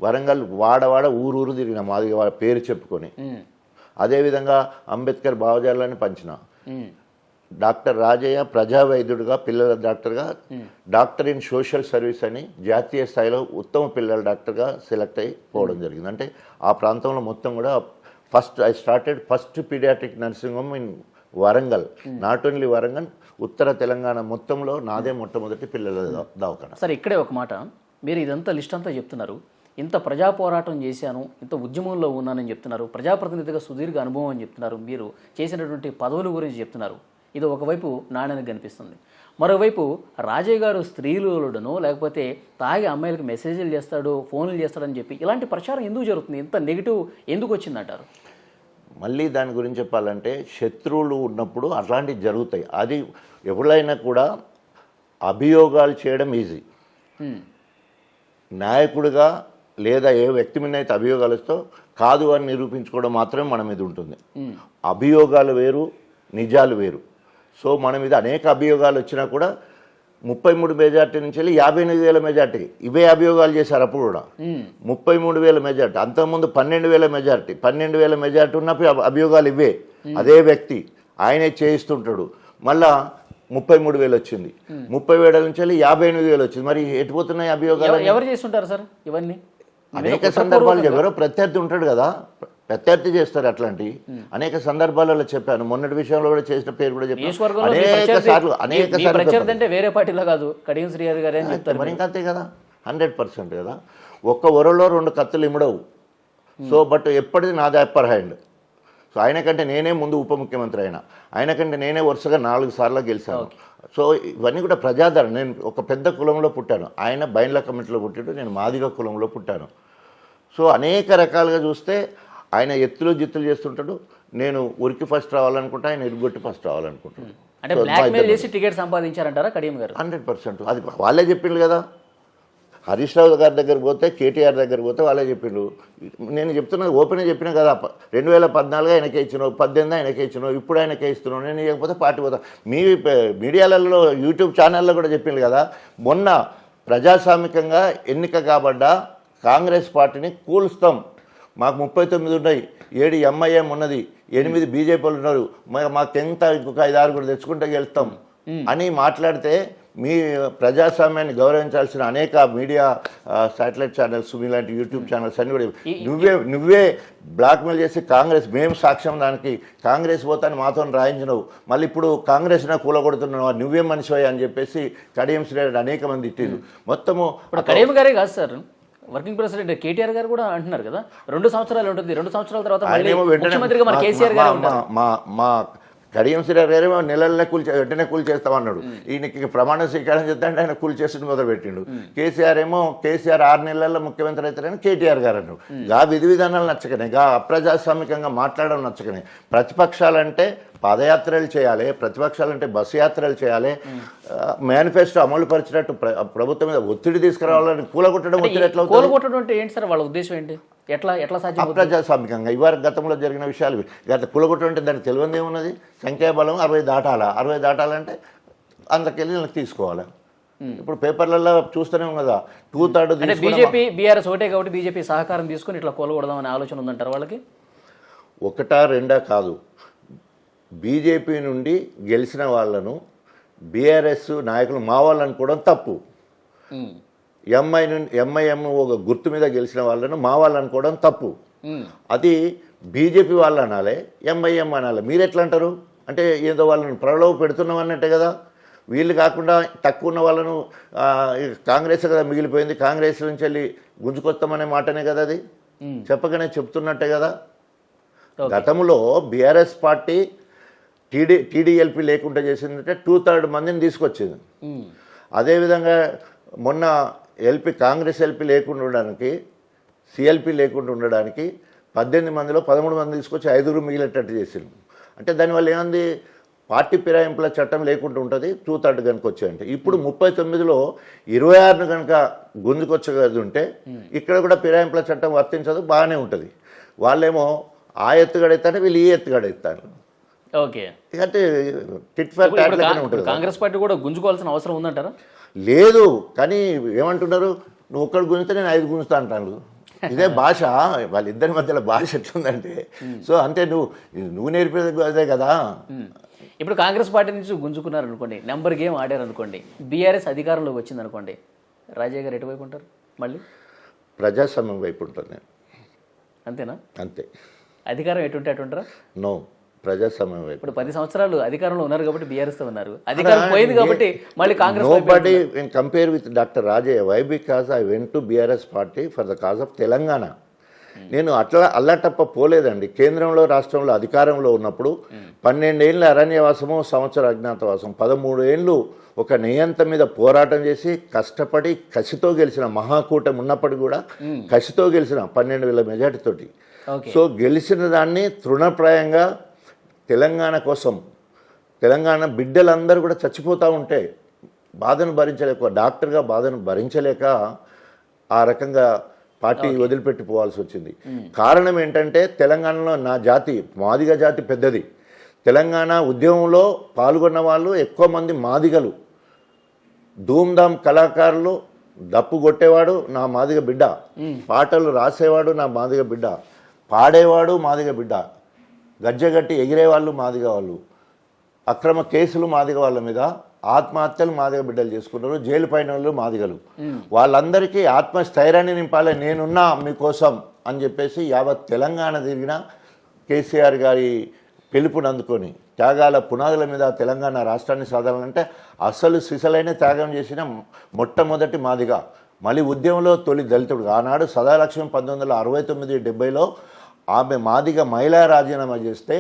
వరంగల్ వాడవాడ ఊరూరు తిరిగిన మాదిగ వాళ్ళ పేరు చెప్పుకొని. అదేవిధంగా అంబేద్కర్ భావజాలాన్ని పంచిన. డాక్టర్ రాజయ్య ప్రజా వైద్యుడిగా, పిల్లల డాక్టర్గా, డాక్టర్ ఇన్ సోషల్ సర్వీస్ అని జాతీయ స్థాయిలో ఉత్తమ పిల్లల డాక్టర్గా సెలెక్ట్ అయిపోవడం జరిగింది. అంటే ఆ ప్రాంతంలో మొత్తం కూడా I started first pediatric nursing home in Warangal. Not only Warangal, ఉత్తర తెలంగాణ మొత్తంలో నాదే మొట్టమొదటి పిల్లల దవాఖాన. సరే, ఇక్కడే ఒక మాట, మీరు ఇదంతా లిస్ట్ అంతా చెప్తున్నారు, ఇంత ప్రజా పోరాటం చేశాను, ఇంత ఉద్యమంలో ఉన్నానని చెప్తున్నారు, ప్రజాప్రతినిధిగా సుదీర్ఘ అనుభవం అని చెప్తున్నారు, మీరు చేసినటువంటి పదవుల గురించి చెప్తున్నారు. ఇది ఒకవైపు నాణ్యతగా కనిపిస్తుంది. మరోవైపు రాజయ్య గారు స్త్రీలుడనో లేకపోతే తాగి అమ్మాయిలకు మెసేజ్లు చేస్తాడు, ఫోన్లు చేస్తాడని చెప్పి ఇలాంటి ప్రచారం ఎందుకు జరుగుతుంది? ఇంత నెగిటివ్ ఎందుకు వచ్చిందంటారు? మళ్ళీ దాని గురించి చెప్పాలంటే, శత్రువులు ఉన్నప్పుడు అట్లాంటివి జరుగుతాయి. అది ఎవరైనా కూడా అభియోగాలు చేయడం ఈజీ. నాయకుడిగా లేదా ఏ వ్యక్తి మీద అయితే అభియోగాలు వస్తో కాదు అని నిరూపించుకోవడం మాత్రమే మన మీద ఉంటుంది. అభియోగాలు వేరు, నిజాలు వేరు. సో మన మీద అనేక అభియోగాలు వచ్చినా కూడా 33 మెజార్టీ నుంచి వెళ్ళి 58,000 మెజార్టీ, ఇవే అభియోగాలు చేశారు అప్పుడు కూడా. 33,000 మెజార్టీ, అంతకుముందు 12,000 మెజార్టీ. 12,000 మెజార్టీ ఉన్నప్పుడు అభియోగాలు ఇవే, అదే వ్యక్తి ఆయనే చేయిస్తుంటాడు. మళ్ళా 33,000 వచ్చింది, 30,000 నుంచి వెళ్ళి 58,000 వచ్చింది. మరి ఎటుపోతున్నాయి అభియోగాలు? ఎవరు చేస్తుంటారు సార్ ఇవన్నీ? అనేక సందర్భాలు ఎవరో ప్రత్యర్థి ఉంటాడు కదా, ప్రత్యర్థి చేస్తారు అట్లాంటి అనేక సందర్భాలలో చెప్పాను. మొన్నటి విషయంలో కూడా చేసిన పేరు కూడా చెప్పాను అనేక సార్లు. వేరే పార్టీలో కాదు, కడియం శ్రీహరి గారు అని చెప్తారు. మరి ఇంకా అంతే కదా, 100% కదా. ఒక్క ఒరలో 2 కత్తులు ఇమ్మడవు. సో బట్ ఎప్పటిది నాది అప్పర్ హ్యాండ్. సో ఆయనకంటే నేనే ముందు ఉప ముఖ్యమంత్రి అయినా, ఆయనకంటే నేనే వరుసగా 4 సార్లు గెలిచాను. సో ఇవన్నీ కూడా ప్రజాదరణ. నేను ఒక పెద్ద కులంలో పుట్టాను, ఆయన బైండ్ల కమిటీలో పుట్టాడు, నేను మాదిగ కులంలో పుట్టాను. సో అనేక రకాలుగా చూస్తే ఆయన ఎత్తులు జిత్తులు చేస్తుంటాడు, నేను ఉరికి ఫస్ట్ రావాలనుకుంటా, ఆయన ఇరుగొట్టి ఫస్ట్ రావాలనుకుంటాడు. అంటే బ్లాక్మెయిల్ చేసి టికెట్ సంపాదించారంటారా కడియం గారు? 100%. అది వాళ్ళే చెప్పిండు కదా. హరీష్ రావు గారి దగ్గర పోతే, కేటీఆర్ దగ్గర పోతే వాళ్ళే చెప్పిండు. నేను చెప్తున్నది ఓపెన్గా చెప్పినా కదా, 2014 ఆయనకే ఇచ్చినావు, 18 ఆయనకే ఇచ్చినావు, ఇప్పుడు ఆయనకే ఇస్తున్నావు, నేను ఇవ్వకపోతే పార్టీ పోతా. మీ మీడియాలలో యూట్యూబ్ ఛానల్లో కూడా చెప్పిండు కదా. మొన్న ప్రజాస్వామికంగా ఎన్నిక కాబడ్డ కాంగ్రెస్ పార్టీని కూల్స్తాం, మాకు 39 ఉన్నాయి, 7 ఎంఐఎం ఉన్నది, 8 బీజేపీలు ఉన్నారు, మాకెంత ఇంకొక 5-6 కూడా తెచ్చుకుంటే గెలుస్తాం అని మాట్లాడితే, మీ ప్రజాస్వామ్యాన్ని గౌరవించాల్సిన అనేక మీడియా శాటిలైట్ ఛానల్స్, మీలాంటి యూట్యూబ్ ఛానల్స్ అన్నీ కూడా నువ్వే బ్లాక్మెయిల్ చేసి కాంగ్రెస్, మేము సాక్ష్యం దానికి, కాంగ్రెస్ పోతాను మాతో రాయించినవు, మళ్ళీ ఇప్పుడు కాంగ్రెస్నే కూలగొడుతున్నావు, నువ్వే మనిషి అని చెప్పేసి కడియం శ్రీహరి అనేక మంది ఇట్టిండు. మొత్తము కడియం గారే కాదు సార్, వర్కింగ్ ప్రెసిడెంట్ కేటీఆర్ గారు కూడా అంటున్నారు కదా 2 సంవత్సరాలు ఉంటుంది, 2 సంవత్సరాల తర్వాత మళ్ళీ ఆయనేమో వెంటనే ముఖ్యమంత్రిగా మన కేసీఆర్ గారు ఉంటారు. మా కడియం శ్రీరావు గారేమో నెలల్లో వెంటనే కూలి చేస్తామన్నాడు. ఈయనకి ప్రమాణ స్వీకారం చేస్తే అంటే ఆయన కూలి చేసి మొదలుపెట్టిండు. కేసీఆర్ 6 నెలల్లో ముఖ్యమంత్రి అవుతారని కేటీఆర్ గారు అన్నాడు. గా విధి విధానాలు నచ్చకనే, గా అప్రజాస్వామికంగా మాట్లాడడం నచ్చకనే. ప్రతిపక్షాలంటే పాదయాత్రలు చేయాలి, ప్రతిపక్షాలంటే బస్సు యాత్రలు చేయాలి, మేనిఫెస్టో అమలు పరిచినట్టు ప్రభుత్వం మీద ఒత్తిడి తీసుకురావాలని కూలగొట్టడం ఒత్తిడి ఎట్లా అవుతుంది? కూలగొట్టడం అంటే ఏంటి సార్, వాళ్ళ ఉద్దేశం ఏంటి? ఎట్లా సాధ్యం? అప్రజాస్వామికంగా ఇవాళ గతంలో జరిగిన విషయాలు కూలగొట్టడం అంటే దానికి తెలియదు ఏమున్నది? సంఖ్యాబలం 60 దాటాలంటే అందుకెళ్ళి తీసుకోవాలి. ఇప్పుడు పేపర్లలో చూస్తూనే కదా 2/3 అంటే బీజేపీ బీఆర్ఎస్ ఒకటే కాబట్టి బీజేపీ సహకారం తీసుకుని ఇట్లా కూలగొడదామనే ఆలోచన ఉందంటారు వాళ్ళకి. 1-2 కాదు, బీజేపీ నుండి గెలిచిన వాళ్ళను బీఆర్ఎస్ నాయకులు మా వాళ్ళు అనుకోవడం తప్పు. ఎంఐఎం ఒక గుర్తు మీద గెలిచిన వాళ్ళను మా వాళ్ళు అనుకోవడం తప్పు. అది బీజేపీ వాళ్ళు అనాలి, ఎంఐఎం అనాలి. మీరు ఎట్లా అంటారు? అంటే ఏదో వాళ్ళని ప్రలోభ పెడుతున్నాం అన్నట్టే కదా. వీళ్ళు కాకుండా తక్కువ ఉన్న వాళ్ళను కాంగ్రెస్ కదా మిగిలిపోయింది, కాంగ్రెస్ నుంచి వెళ్ళి గుంజుకొస్తామనే మాటనే కదా అది. చెప్పగానే చెప్తున్నట్టే కదా. గతంలో బీఆర్ఎస్ పార్టీ టీడీఎల్పీ లేకుండా చేసిందంటే 2/3 మందిని తీసుకొచ్చింది. అదేవిధంగా మొన్న కాంగ్రెస్ ఎల్పీ లేకుండా ఉండడానికి, సిఎల్పీ లేకుండా ఉండడానికి 18 మందిలో 13 మంది తీసుకొచ్చి 5 మిగిలేటట్టు చేసింది. అంటే దానివల్ల ఏముంది? పార్టీ ఫిరాయింపుల చట్టం లేకుండా ఉంటుంది 2/3 కనుక వచ్చాయంటే. ఇప్పుడు 39లో 26ను కనుక గుంజుకొచ్చగలిగి ఉంటే ఇక్కడ కూడా ఫిరాయింపుల చట్టం వర్తించదు, బాగానే ఉంటుంది. వాళ్ళేమో ఆ ఎత్తుగడెత్తారు, వీళ్ళు ఈ ఎత్తుగడెత్తారు. ఓకే, అంటే టిట్ ఫర్ టాట్ లాగానే ఉంటుంది. కాంగ్రెస్ పార్టీ కూడా గుంజుకోవాల్సిన అవసరం ఉందంటారా? లేదు, కానీ ఏమంటున్నారు? నువ్వు ఒక్కడు గుంజితే నేను 5 గుంజుతా అంటాను. ఇదే భాష, వాళ్ళిద్దరి మధ్యలో భాష ఎట్లుందంటే, సో అంతే నువ్వు నేర్పేది అదే కదా. ఇప్పుడు కాంగ్రెస్ పార్టీ నుంచి గుంజుకున్నారు అనుకోండి, నెంబర్ గేమ్ ఆడారు అనుకోండి, బీఆర్ఎస్ అధికారంలోకి వచ్చింది అనుకోండి, రాజయ్య గారు ఎటువైపు ఉంటారు? మళ్ళీ ప్రజాస్వామ్యం వైపు ఉంటుంది నేను. అంతేనా? అంతే. అధికారం ఎటుంటే అటుంటారా? నో, ప్రజాస్వామ్యం వైపు. ఇప్పుడు 10 సంవత్సరాలు అధికారంలో ఉన్నారు కాబట్టి బీఆర్ఎస్ తో ఉన్నారు, అధికారం పోయింది కాబట్టి మళ్ళీ Congress. Nobody compare with doctor Rajaiah. Why? Because I went to BRS party for the cause of Telangana. నేను అల్లాటప్ప పోలేదండి. కేంద్రంలో రాష్ట్రంలో అధికారంలో ఉన్నప్పుడు 12 ఏళ్ళ అరణ్యవాసము, సంవత్సర అజ్ఞాతవాసం, 13 ఏళ్ళు ఒక నియంత మీద పోరాటం చేసి కష్టపడి కసితో గెలిచిన మహాకూటమి ఉన్నప్పటికీ కూడా కసితో గెలిచిన 12,000 మెజార్టీతోటి. సో గెలిచిన దాన్ని తృణప్రాయంగా తెలంగాణ కోసం, తెలంగాణ బిడ్డలందరూ కూడా చచ్చిపోతూ ఉంటే బాధను భరించలేక, డాక్టర్గా బాధను భరించలేక ఆ రకంగా పార్టీ వదిలిపెట్టిపోవాల్సి వచ్చింది. కారణం ఏంటంటే తెలంగాణలో నా జాతి, మాదిగ జాతి పెద్దది. తెలంగాణ ఉద్యమంలో పాల్గొన్న వాళ్ళు ఎక్కువ మంది మాదిగలు. ధూమ్ధామ్ కళాకారులు, దప్పు కొట్టేవాడు నా మాదిగ బిడ్డ, పాటలు రాసేవాడు నా మాదిగ బిడ్డ, పాడేవాడు మాదిగ బిడ్డ, గజ్జగట్టి ఎగిరేవాళ్ళు మాదిగ వాళ్ళు, అక్రమ కేసులు మాదిగ వాళ్ళ మీద, ఆత్మహత్యలు మాదిగ బిడ్డలు చేసుకున్నారు, జైలు పైన వాళ్ళు మాదిగలు. వాళ్ళందరికీ ఆత్మస్థైర్యాన్ని నింపాలి, నేనున్నా మీకోసం అని చెప్పేసి యావత్ తెలంగాణ తిరిగిన కేసీఆర్ గారి పిలుపుని అందుకొని త్యాగాల పునాదుల మీద తెలంగాణ రాష్ట్రాన్ని సాధారణంటే అసలు సిసలైన త్యాగం చేసిన మొట్టమొదటి మాదిగ. మళ్ళీ ఉద్యమంలో తొలి దళితుడు ఆనాడు సదాలక్ష్మి 1969-70లో ఆమె మాదిగ మహిళా రాజీనామా చేస్తే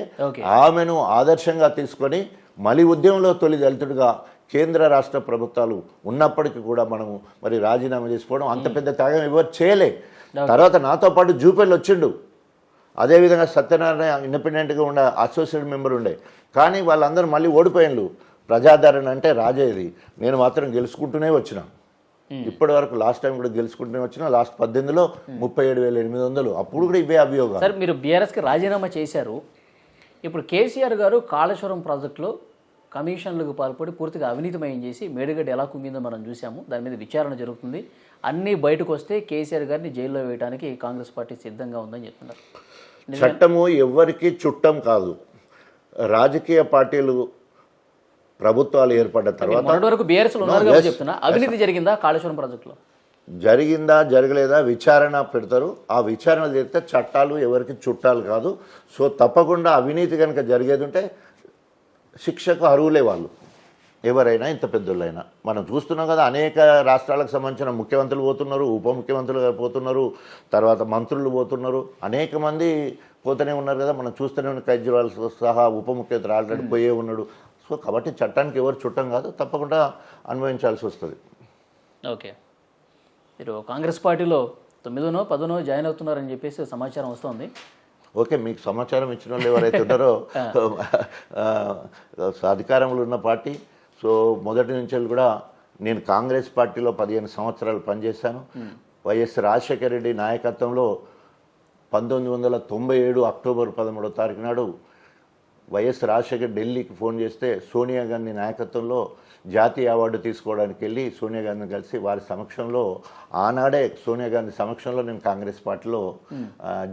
ఆమెను ఆదర్శంగా తీసుకొని మళ్ళీ ఉద్యమంలో తొలి దళితుడిగా కేంద్ర రాష్ట్ర ప్రభుత్వాలు ఉన్నప్పటికీ కూడా మనము మరి రాజీనామా చేసుకోవడం, అంత పెద్ద త్యాగం ఎవరు చేయలే. తర్వాత నాతో పాటు జూపల్లి వచ్చిండు, అదేవిధంగా సత్యనారాయణ ఇండిపెండెంట్గా ఉండే అసోసియేట్ మెంబర్ ఉండే, కానీ వాళ్ళందరూ మళ్ళీ ఓడిపోయినలు. ప్రజాదరణ అంటే రాజేది, నేను మాత్రం గెలుచుకుంటూనే వచ్చిన. ఇప్పటి వరకు లాస్ట్ టైం కూడా గెలుచుకుంటూనే వచ్చిన. లాస్ట్ 18లో 37,800, అప్పుడు కూడా ఇవే అభియోగాలు. సార్, మీరు బీఆర్ఎస్కి రాజీనామా చేశారు. ఇప్పుడు కేసీఆర్ గారు కాళేశ్వరం ప్రాజెక్టులో కమిషన్లకు పాల్పడి పూర్తిగా అవినీతిమయం చేసి మేడిగడ్డ ఎలా కుంగిందో మనం చూసాము. దాని మీద విచారణ జరుగుతుంది. అన్నీ బయటకు వస్తే కేసీఆర్ గారిని జైల్లో వేయడానికి కాంగ్రెస్ పార్టీ సిద్ధంగా ఉందని చెప్తున్నారు. చట్టము ఎవరికి చుట్టం కాదు. రాజకీయ పార్టీలు ప్రభుత్వాలు ఏర్పడ్డ తర్వాత వరకు బీఆర్ఎస్లో ఉన్నారు కాబట్టి చెప్తున్నా, అవినీతి జరిగిందా కాళేశ్వరం ప్రాజెక్టులో? జరిగిందా జరగలేదా విచారణ పెడతారు. ఆ విచారణ జరిగితే చట్టాలు ఎవరికి చుట్టాలు కాదు. సో తప్పకుండా అవినీతి కనుక జరిగేది ఉంటే శిక్షకు అర్హులే వాళ్ళు. ఎవరైనా ఇంత పెద్దోళ్ళైనా మనం చూస్తున్నాం కదా, అనేక రాష్ట్రాలకు సంబంధించిన ముఖ్యమంత్రులు పోతున్నారు, ఉప ముఖ్యమంత్రులు పోతున్నారు, తర్వాత మంత్రులు పోతున్నారు, అనేక మంది పోతూనే ఉన్నారు కదా. మనం చూస్తూనే ఉన్న కేజ్రీవాల్ సహా ఉప ముఖ్యమంత్రి ఆల్రెడీ పోయే ఉన్నాడు. సో కాబట్టి చట్టానికి ఎవరు చుట్టం కాదు, తప్పకుండా అన్వయించాల్సి వస్తుంది. ఓకే, మీరు కాంగ్రెస్ పార్టీలో 9నో 10నో జాయిన్ అవుతున్నారని చెప్పేసి సమాచారం వస్తుంది. ఓకే, మీకు సమాచారం ఇచ్చిన వాళ్ళు ఎవరైతే ఉన్నారో అధికారంలో ఉన్న పార్టీ. సో మొదటి నుంచి కూడా నేను కాంగ్రెస్ పార్టీలో 15 సంవత్సరాలు పనిచేశాను. వైఎస్ రాజశేఖర రెడ్డి నాయకత్వంలో 1997 అక్టోబర్ 13వ తారీఖు నాడు వైఎస్ రాజశేఖర్ ఢిల్లీకి ఫోన్ చేస్తే సోనియా గాంధీ నాయకత్వంలో జాతీయ అవార్డు తీసుకోవడానికి వెళ్ళి సోనియా గాంధీని కలిసి వారి సమక్షంలో, ఆనాడే సోనియా గాంధీ సమక్షంలో నేను కాంగ్రెస్ పార్టీలో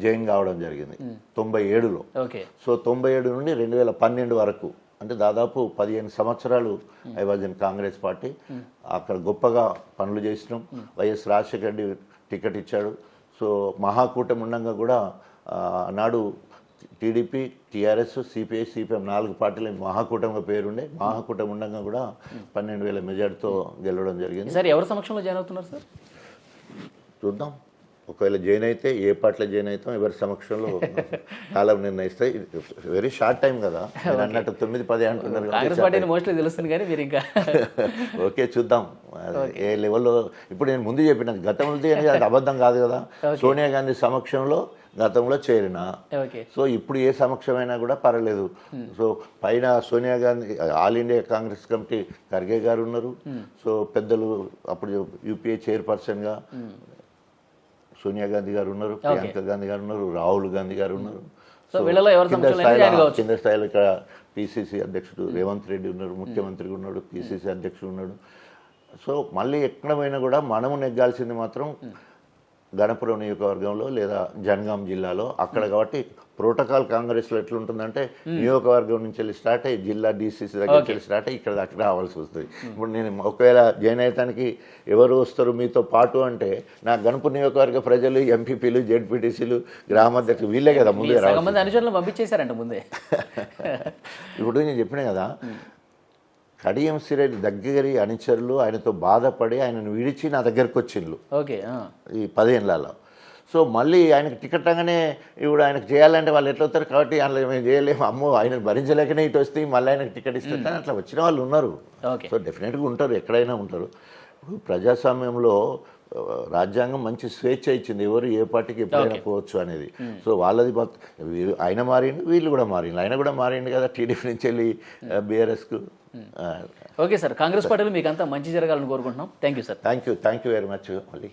జాయిన్ కావడం జరిగింది 97లో. ఓకే, సో 97 నుండి 2012 వరకు, అంటే దాదాపు 15 సంవత్సరాలు I was in Congress party. అక్కడ గొప్పగా పనులు చేసినాం. వైఎస్ రాజశేఖర రెడ్డి టికెట్ ఇచ్చాడు. సో మహాకూటమి ఉండగా కూడా నాడు టీడీపీ, టీఆర్ఎస్, సిపిఐ, సిపిఎం 4 పార్టీలు మహాకూటమిగా పేరుండే. మహాకూటమి ఉండగా కూడా 12,000 మెజార్టీతో గెలవడం జరిగింది. సార్ ఎవరి సమక్షంలో జాయిన్ అవుతున్నారు సార్? చూద్దాం, ఒకవేళ జాయిన్ అయితే ఏ పార్టీలో జాయిన్ అవుతాం, ఎవరి సమక్షంలో కాలం నిర్ణయిస్తాయి. వెరీ షార్ట్ టైం కదా, మీరు అన్నట్టు 9-10 అంటున్నారు. కాంగ్రెస్ పార్టీని మోస్ట్లీ తెలుస్తుంది కానీ మీరు ఇంకా ఓకే చూద్దాం ఏ లెవెల్లో. ఇప్పుడు నేను ముందు చెప్పిన గతంలో అది అబద్ధం కాదు కదా. సోనియా గాంధీ సమక్షంలో గతంలో చేరిన, సో ఇప్పుడు ఏ సమక్షమైనా కూడా పర్వాలేదు. సో పైన Sonia Gandhi, all India Congress committee Kharge గారు ఉన్నారు. సో పెద్దలు అప్పుడు యూపీఏ చైర్పర్సన్గా సోనియా గాంధీ గారు ఉన్నారు, ప్రియాంక గాంధీ గారు ఉన్నారు, రాహుల్ గాంధీ గారు ఉన్నారు. కింద స్థాయిలో ఇక్కడ పిసిసి అధ్యక్షుడు రేవంత్ రెడ్డి ఉన్నారు, ముఖ్యమంత్రి ఉన్నాడు, పిసిసి అధ్యక్షుడు ఉన్నాడు. సో మళ్ళీ ఎక్కడ పోయినా కూడా మనము నెగ్గాల్సింది మాత్రం గణపురం నియోజకవర్గంలో లేదా జనగాం జిల్లాలో అక్కడ. కాబట్టి ప్రోటోకాల్ కాంగ్రెస్లో ఎట్లుంటుందంటే నియోజకవర్గం నుంచి వెళ్ళి స్టార్ట్ అయ్యి జిల్లా డీసీసీ దగ్గర వెళ్ళి స్టార్ట్ అయ్యి ఇక్కడ దాకా రావాల్సి వస్తుంది. ఇప్పుడు నేను ఒకవేళ జాయిన్ అయ్యడానికి ఎవరు వస్తారు మీతో పాటు అంటే నా గణపురం నియోజకవర్గ ప్రజలు, ఎంపీపీలు, జెడ్పీటీసీలు, గ్రామాధ్యక్షులు వీళ్ళే కదా ముందే అనుచరులు పంపించేశారంట ముందే. ఇప్పుడు నేను చెప్పిన కదా, కడియం సిరెడ్డి దగ్గరి అనుచరులు ఆయనతో బాధపడి ఆయనను విడిచి నా దగ్గరకు వచ్చిండ్రు ఈ 10 ఏళ్లలో. సో మళ్ళీ ఆయనకు టికెట్ అనగానే ఇప్పుడు ఆయనకు చేయాలంటే వాళ్ళు ఎట్లా వస్తారు, కాబట్టి ఆయన మేము చేయలేము, అమ్మో ఆయన భరించలేకనే ఇటు వస్తే మళ్ళీ ఆయనకు టికెట్ ఇస్తారు. అట్లా వచ్చిన వాళ్ళు ఉన్నారు. సో డెఫినెట్గా ఉంటారు, ఎక్కడైనా ఉంటారు. ఇప్పుడు ప్రజాస్వామ్యంలో రాజ్యాంగం మంచి స్వేచ్ఛ ఇచ్చింది, ఎవరు ఏ పార్టీకి ఎప్పుడైనా పోవచ్చు అనేది. సో వాళ్ళది ఆయన మారిండు, వీళ్ళు కూడా మారిండు. ఆయన కూడా మారిండు కదా టీడీపీ నుంచి వెళ్ళి బీఆర్ఎస్కు. ఓకే సార్, కాంగ్రెస్ పార్టీలో మీకు అంతా మంచి జరగాలని కోరుకుంటున్నాం. Thank you sir. Thank you very much. మళ్ళీ